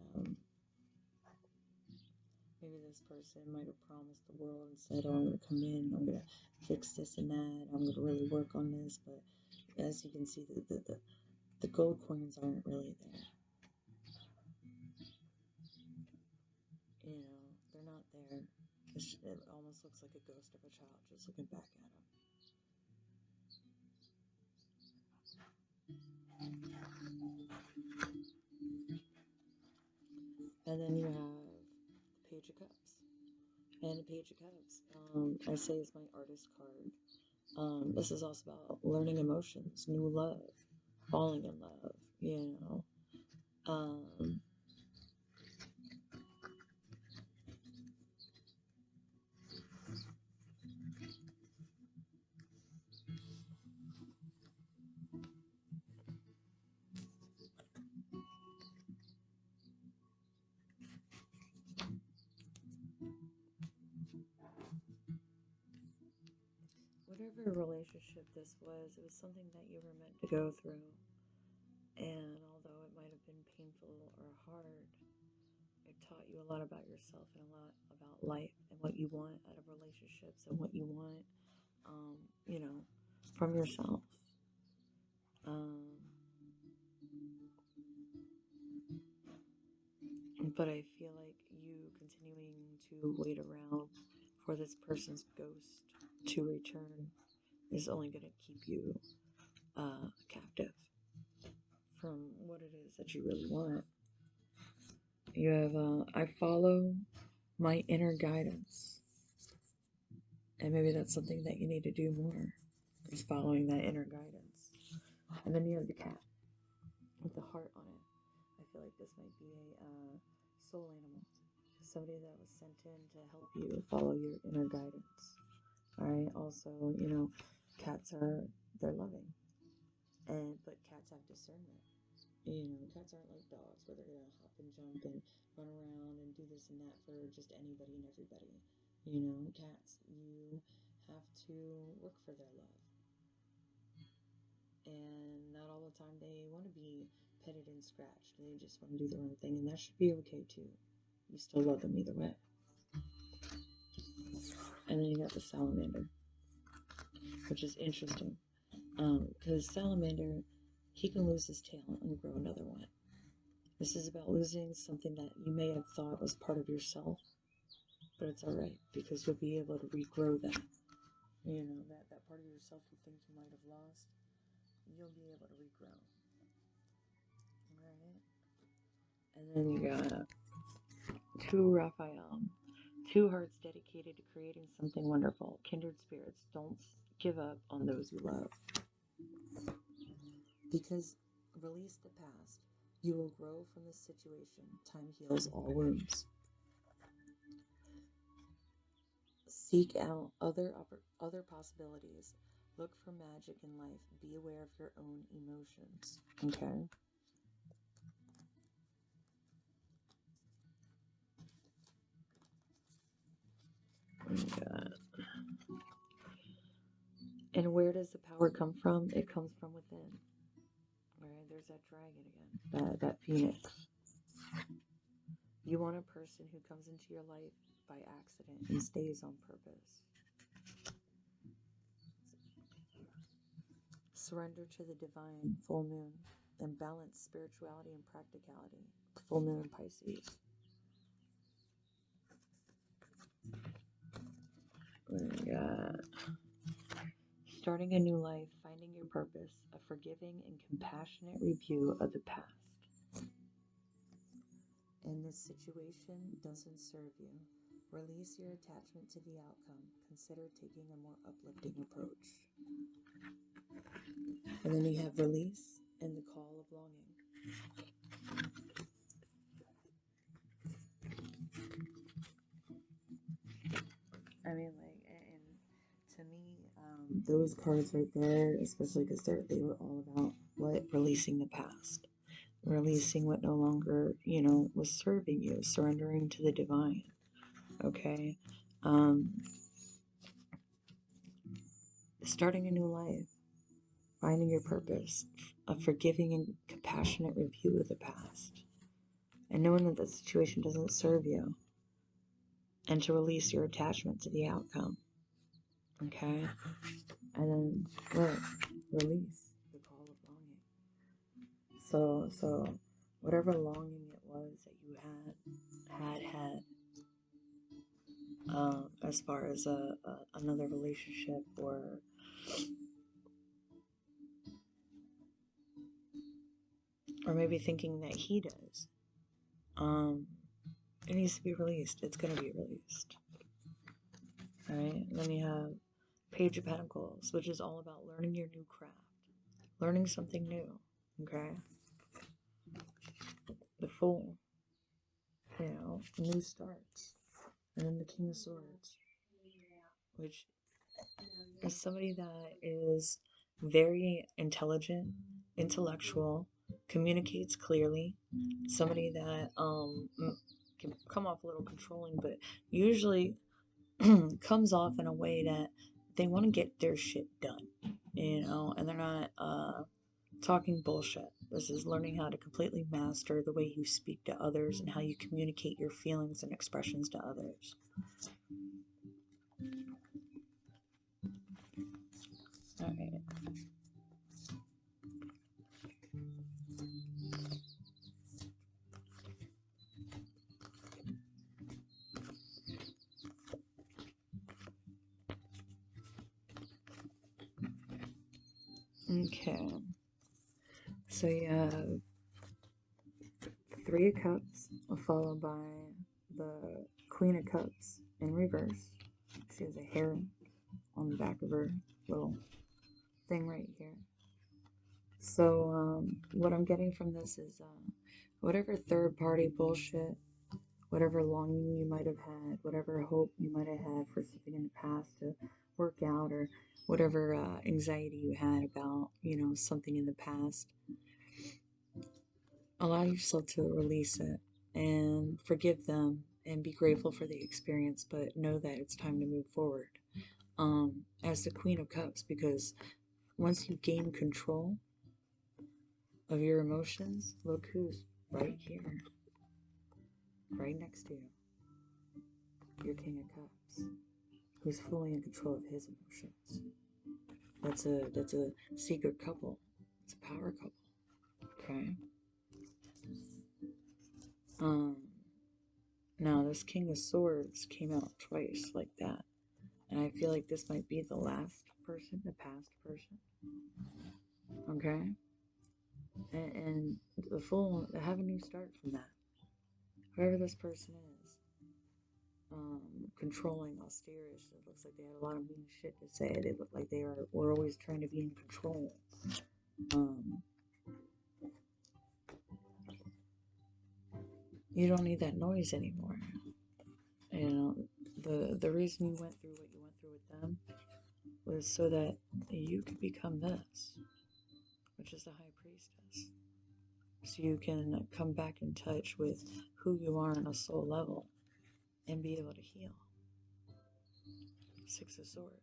maybe this person might have promised the world and said, "Oh, I'm gonna come in, I'm gonna fix this and that, I'm gonna really work on this." But as you can see, the gold coins aren't really there. You know, they're not there. It almost looks like a ghost of a child just looking back at him. And then you have the Page of Cups. And the Page of Cups, I say is my artist card. This is also about learning emotions, new love, falling in love, you know. Whatever relationship this was, it was something that you were meant to go through. And although it might have been painful or hard, it taught you a lot about yourself and a lot about life and what you want out of relationships and what you want, you know, from yourself. Um, but I feel like you continuing to wait around for this person's ghost to return is only going to keep you captive from what it is that you really want. You have, I follow my inner guidance. And maybe that's something that you need to do more, is following that inner guidance. And then you have the cat with the heart on it. I feel like this might be a soul animal. Somebody that was sent in to help you follow your inner guidance. Alright, also, you know, they're loving. But cats have discernment. You know, cats aren't like dogs where they're gonna hop and jump and run around and do this and that for just anybody and everybody. You know, cats, you have to work for their love. And not all the time they want to be petted and scratched. They just want to do their own thing, and that should be okay too. You still love them either way. And then you got the salamander, which is interesting. Because salamander, he can lose his tail and grow another one. This is about losing something that you may have thought was part of yourself, but it's alright because you'll be able to regrow that. You know, that part of yourself you think you might have lost, you'll be able to regrow. Alright? And then you got two Raphael. Two hearts dedicated to creating something wonderful. Kindred spirits, don't give up on those you love. Because release the past. You will grow from this situation. Time heals all wounds. Seek out other possibilities. Look for magic in life. Be aware of your own emotions. Okay? And where does the power come from? It comes from within. Alright, there's that dragon again. That phoenix. You want a person who comes into your life by accident and stays on purpose. Surrender to the divine, full moon, and balance spirituality and practicality, full moon in Pisces. We got starting a new life, finding your purpose, a forgiving and compassionate review of the past. And this situation doesn't serve you. Release your attachment to the outcome. Consider taking a more uplifting approach. And then you have release and the call of longing. I mean, like, and to me, those cards right there, especially because they were all about releasing the past, releasing what no longer, was serving you, surrendering to the divine. Okay, starting a new life, finding your purpose, a forgiving and compassionate review of the past, and knowing that the situation doesn't serve you, and to release your attachment to the outcome. Okay, and then release the call of longing. So whatever longing it was that you had as far as another relationship, or maybe thinking that he does, it needs to be released. It's going to be released. All right. And then you have Page of Pentacles, which is all about learning your new craft, learning something new. Okay. The Fool, new starts. And then the King of Swords, which is somebody that is very intelligent, intellectual, communicates clearly, somebody that can come off a little controlling, but usually comes off in a way that they want to get their shit done, and they're not talking bullshit. This is learning how to completely master the way you speak to others and how you communicate your feelings and expressions to others. All right. Okay. So you have Three of Cups, followed by the Queen of Cups in reverse. She has a heron on the back of her little thing right here. So what I'm getting from this is whatever third-party bullshit, whatever longing you might have had, whatever hope you might have had for something in the past to work out, or whatever anxiety you had about, something in the past, allow yourself to release it and forgive them and be grateful for the experience, but know that it's time to move forward. As the Queen of Cups, because once you gain control of your emotions, look who's right here, right next to you. Your King of Cups, who's fully in control of his emotions. That's a secret couple. It's a power couple. Okay. Now this King of Swords came out twice like that, and I feel like this might be the last person, the past person. Okay. And the Fool, have a new start from that. Whoever this person is, controlling, austerish. It looks like they had a lot of mean shit to say. They look like they were always trying to be in control. You don't need that noise anymore. The reason you went through what you went through with them was so that you could become this, which is the High Priestess. So you can come back in touch with who you are on a soul level and be able to heal. Six of Swords.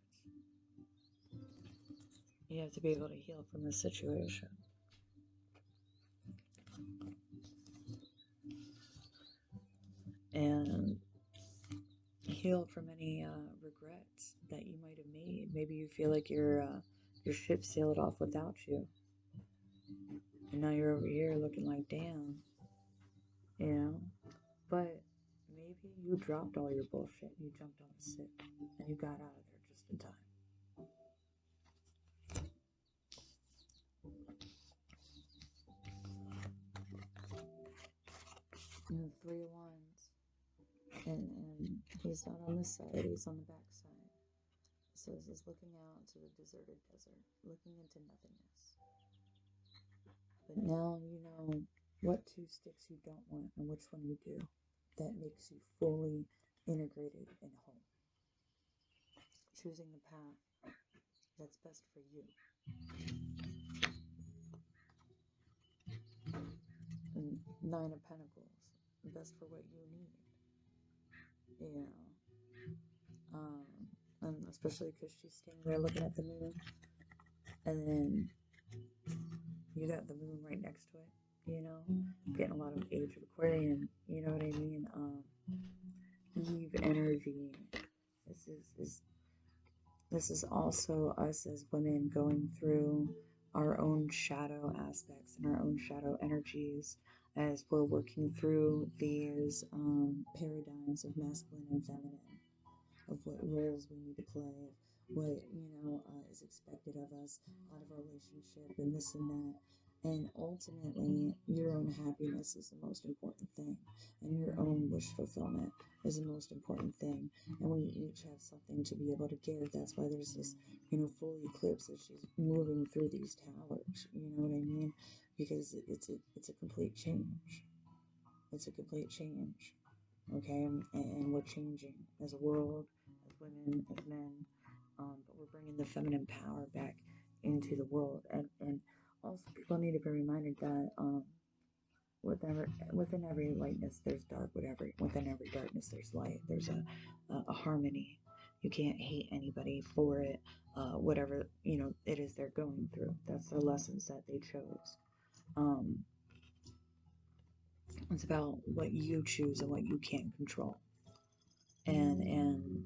You have to be able to heal from this situation. And heal from any regrets that you might have made. Maybe you feel like you're Your ship sailed off without you. And now you're over here looking like, damn, you know? But maybe you dropped all your bullshit and you jumped on the ship and you got out of there just in time. And the Three of Wands. And he's not on this side, he's on the back side. It says he's looking out into the deserted desert, looking into nothingness. But now you know what two sticks you don't want and which one you do. That makes you fully integrated and whole. Choosing the path that's best for you. And Nine of Pentacles, best for what you need. You know, and especially because she's standing there looking at the moon, and then you got the moon right next to it. You know, getting a lot of Age of Aquarian. You know what I mean? Eve energy. This is also us as women going through our own shadow aspects and our own shadow energies as we're working through these paradigms of masculine and feminine, of what roles we need to play, what is expected of us out of our relationship, and this and that. And ultimately, your own happiness is the most important thing, and your own wish fulfillment is the most important thing. And we each have something to be able to give. That's why there's this, full eclipse as she's moving through these towers. You know what I mean? Because it's a complete change. It's a complete change. Okay, and we're changing as a world, as women, as men, but we're bringing the feminine power back into the world, and also people need to be reminded that within every lightness there's dark, within every darkness there's light. There's a harmony. You can't hate anybody for it, whatever it is they're going through. That's the lessons that they chose. It's about what you choose and what you can't control. And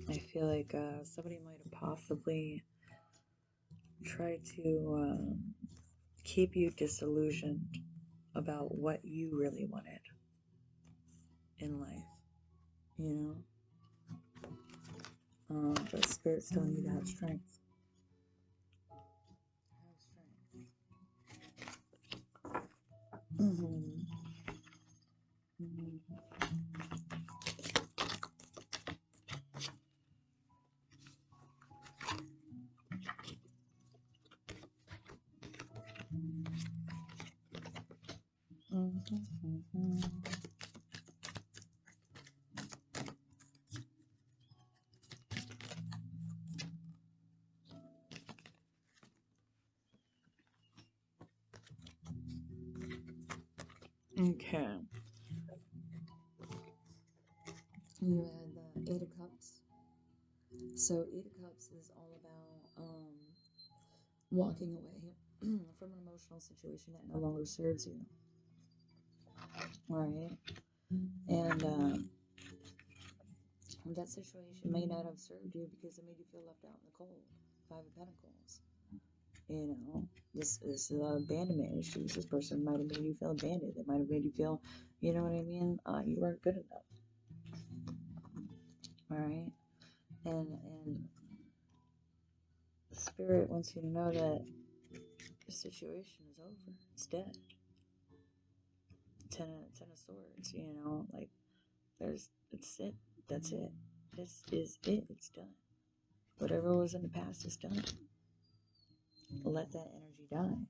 I feel like somebody might have possibly tried to keep you disillusioned about what you really wanted in life, but Spirit's telling you to have strength. Have strength. Okay. You had the Eight of Cups. So Eight of Cups is all about walking away from an emotional situation that no longer serves you. Right? And that situation may not have served you because it made you feel left out in the cold. Five of Pentacles. This is abandonment issues. This person might have made you feel abandoned. It might have made you feel, you know what I mean? You weren't good enough. All right, and Spirit wants you to know that the situation is over. It's dead. Ten of Swords. Like it's it. That's it. This is it. It's done. Whatever was in the past is done. Let that energy die.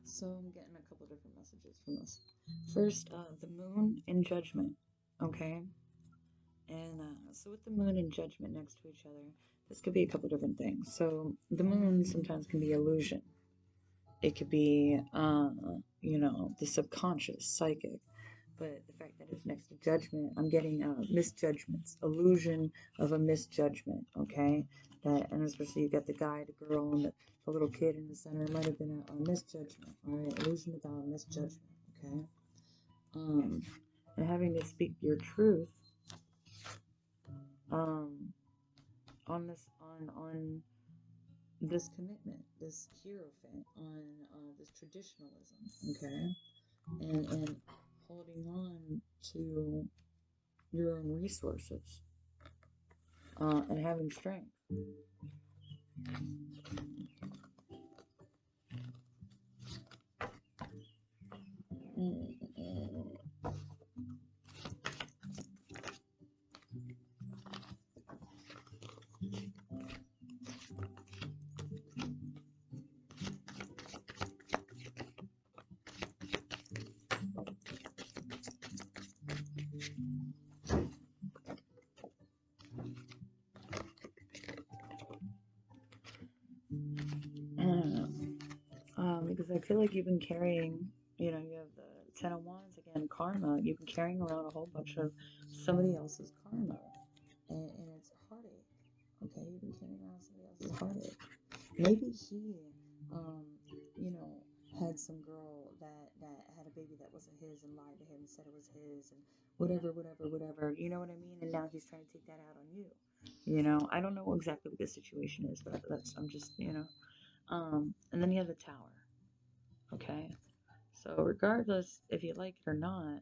So I'm getting a couple different messages from this. First, the moon and judgment. Okay. And so with the moon and judgment next to each other, this could be a couple different things. So the moon sometimes can be illusion. It could be, the subconscious, psychic. But the fact that it's next to judgment, I'm getting misjudgments, illusion of a misjudgment, okay? That, and especially you got the guy, the girl, and the little kid in the center. It might have been a misjudgment, all right? Illusion about a misjudgment, okay? And having to speak your truth, um, on this commitment, this hierophant, on this traditionalism, okay? And holding on to your own resources, and having strength. Because I feel like you've been carrying, you have the Ten of Wands again, karma. You've been carrying around a whole bunch of somebody else's karma, and it's heartache. Okay, you've been carrying around somebody else's heartache. Maybe he, um, you know, had some girl that had a baby that wasn't his and lied to him and said it was his and whatever. You know what I mean? And now he's trying to take that out on you. I don't know exactly what the situation is, but I'm just, and then you have the Tower. Okay, so regardless if you like it or not,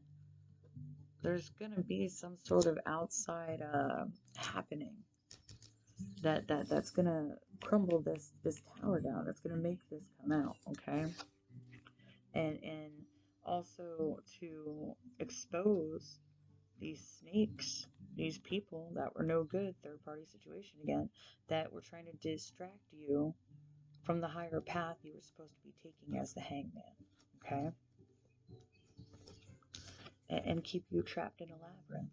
there's gonna be some sort of outside happening that's gonna crumble this tower down. That's gonna make this come out. Okay, and also to expose these snakes, these people that were no good, third party situation again, that were trying to distract you from the higher path you were supposed to be taking as the hangman. Okay, and keep you trapped in a labyrinth.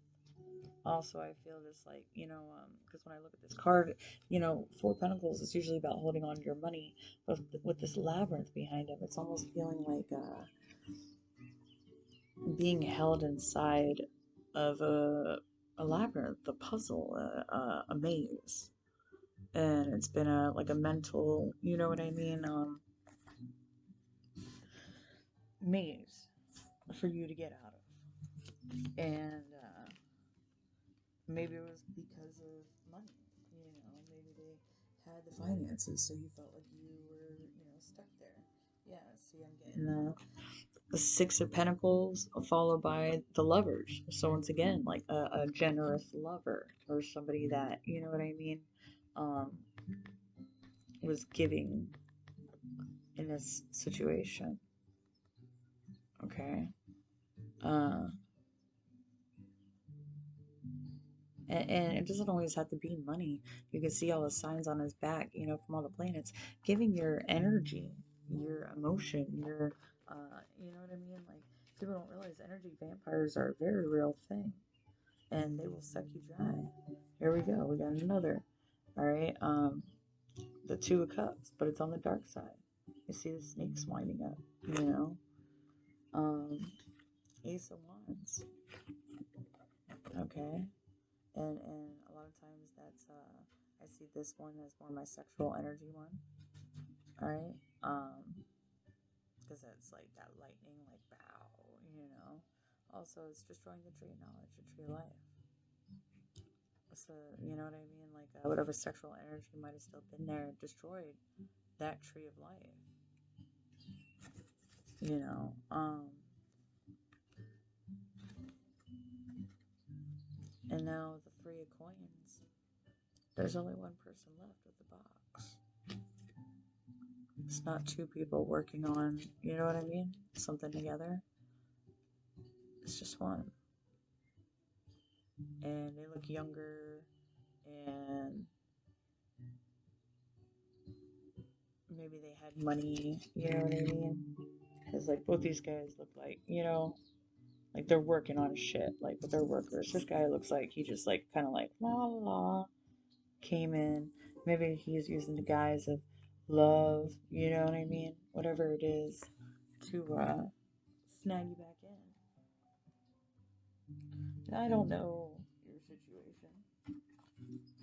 Also, I feel this like, because when I look at this card, Four Pentacles is usually about holding on to your money, but with this labyrinth behind him, it's almost feeling like being held inside of a labyrinth, a puzzle, a maze. And it's been like a mental, you know what I mean, maze for you to get out of. And maybe it was because of money. Maybe they had the finances, so you felt like you were, stuck there. Yeah, see, I'm getting the Six of Pentacles followed by the Lovers. So once again, like a generous lover or somebody that, you know what I mean, um, was giving in this situation. Okay. Uh, and it doesn't always have to be money. You can see all the signs on his back, from all the planets, giving your energy, your emotion, your, you know what I mean? Like, people don't realize energy vampires are a very real thing, and they will suck you dry. Here we go. We got another. All right. The Two of Cups, but it's on the dark side. You see the snakes winding up, you know? Ace of Wands. Okay. And a lot of times that's I see this one as more my sexual energy one. All right. Because it's like that lightning, like bow, you know. Also, it's destroying the tree of knowledge, the tree of life. So you know what I mean? Like whatever sexual energy might have still been there, destroyed that tree of life. You know. And now the Three of Coins. There's only one person left with the box. It's not two people working on, you know what I mean? Something together. It's just one. And they look younger, and maybe they had money, you know what I mean? Because, like, both these guys look like, like they're working on shit, like with their workers. This guy looks like he just, like, kind of like, la la la, came in. Maybe he's using the guise of love, you know what I mean? Whatever it is, to snag you back in. I don't know your situation,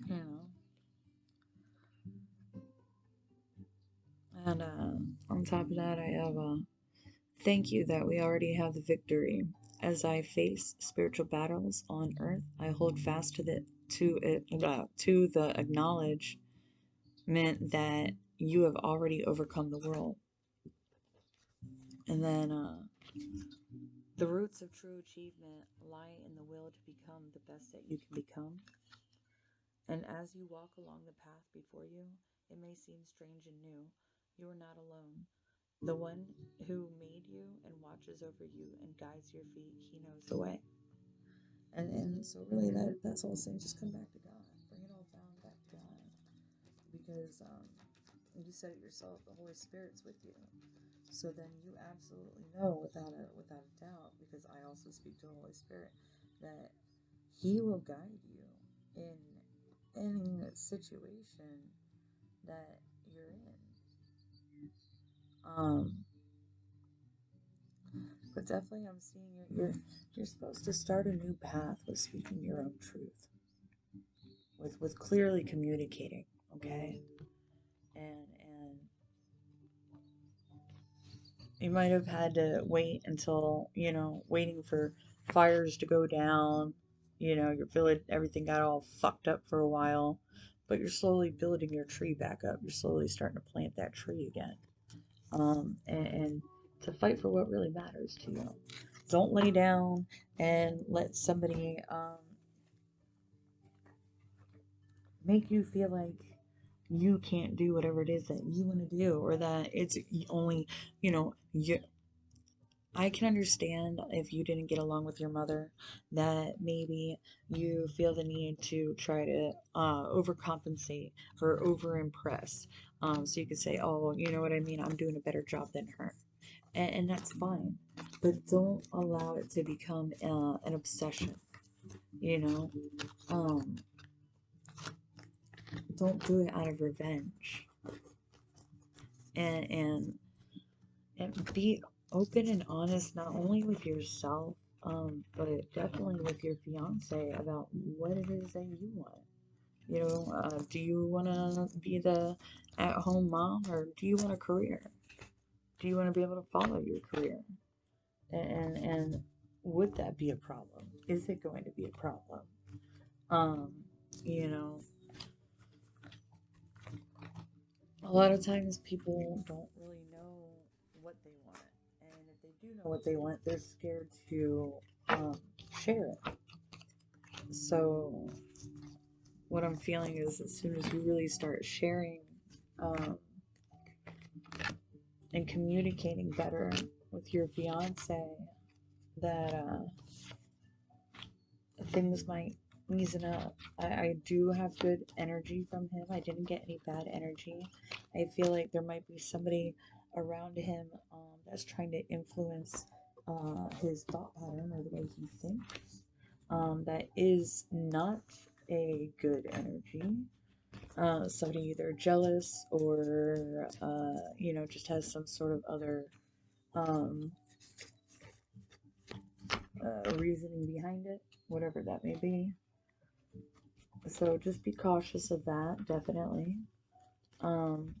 you know. And on top of that, I have thank you that we already have the victory. As I face spiritual battles on earth, I hold fast to the acknowledgement that you have already overcome the world. And then the roots of true achievement lie in the will to become the best that you can become. And as you walk along the path before you, it may seem strange and new. You are not alone. The one who made you and watches over you and guides your feet, he knows the way. And so really that's all saying, just come back to God. Bring it all down back to God. Because you said it yourself, the Holy Spirit's with you. So then you absolutely know without a doubt, because I also speak to the Holy Spirit, that He will guide you in any situation that you're in. But definitely, I'm seeing you're supposed to start a new path with speaking your own truth, with clearly communicating, okay? And you might have had to wait until, waiting for fires to go down. Your village, everything got all fucked up for a while, but you're slowly building your tree back up. You're slowly starting to plant that tree again. And to fight for what really matters to you. Don't lay down and let somebody make you feel like you can't do whatever it is that you want to do, or that it's only, you. I can understand if you didn't get along with your mother, that maybe you feel the need to try to overcompensate or over impress. So you could say, oh, you know what I mean? I'm doing a better job than her. And that's fine. But don't allow it to become an obsession, you know? Um, don't do it out of revenge. And and be open and honest, not only with yourself, but definitely with your fiance about what it is that you want. Do you want to be the at-home mom, or do you want a career? Do you want to be able to follow your career? And would that be a problem? Is it going to be a problem? Um, you know, a lot of times people don't really know what they want, and if they do know what they want, they're scared to share it. So what I'm feeling is, as soon as you really start sharing um, and communicating better with your fiance, that things might ease up. I do have good energy from him. I didn't get any bad energy. I feel like there might be somebody around him that's trying to influence his thought pattern or the way he thinks. That is not a good energy. Somebody either jealous or, just has some sort of other um, reasoning behind it, whatever that may be. So just be cautious of that, definitely. Um,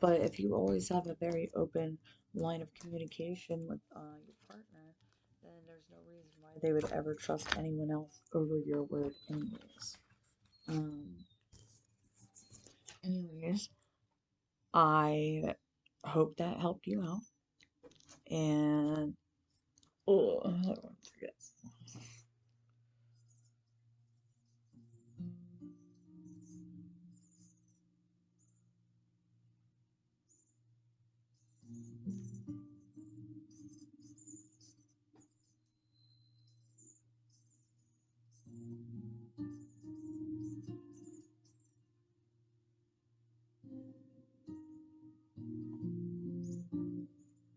but if you always have a very open line of communication with your partner, then there's no reason why they would ever trust anyone else over your word, anyways. Um, anyways, I hope that helped you out. And oh, I don't want to forget.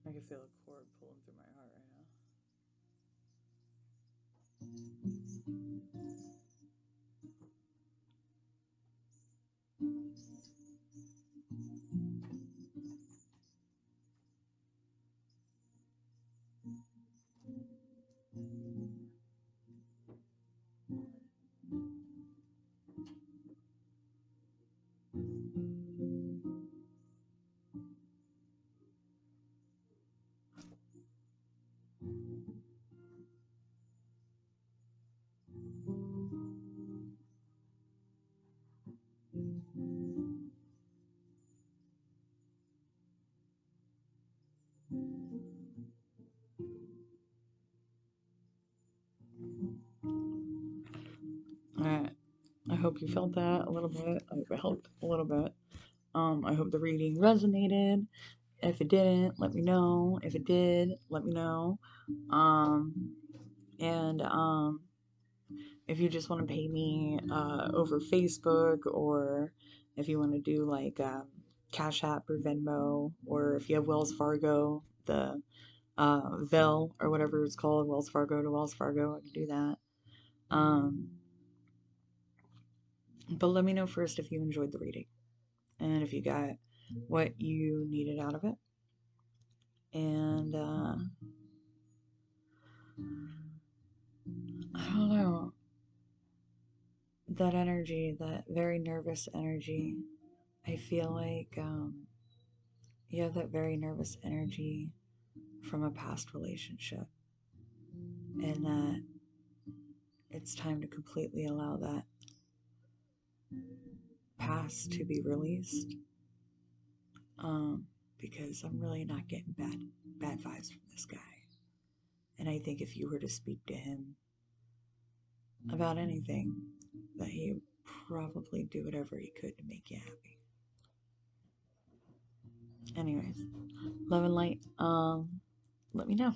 Like if feel a cord pulling through my heart right now. Alright. I hope you felt that a little bit. I hope it helped a little bit. I hope the reading resonated. If it didn't, let me know. If it did, let me know. And if you just want to pay me over Facebook, or if you want to do like Cash App or Venmo, or if you have Wells Fargo, the Vel or whatever it's called, Wells Fargo to Wells Fargo, I can do that. But let me know first if you enjoyed the reading and if you got what you needed out of it. And I don't know, that energy, that very nervous energy, I feel like you have that very nervous energy from a past relationship, and that it's time to completely allow that past to be released. Because I'm really not getting bad vibes from this guy. And I think if you were to speak to him about anything, that he would probably do whatever he could to make you happy. Anyways, love and light. Let me know.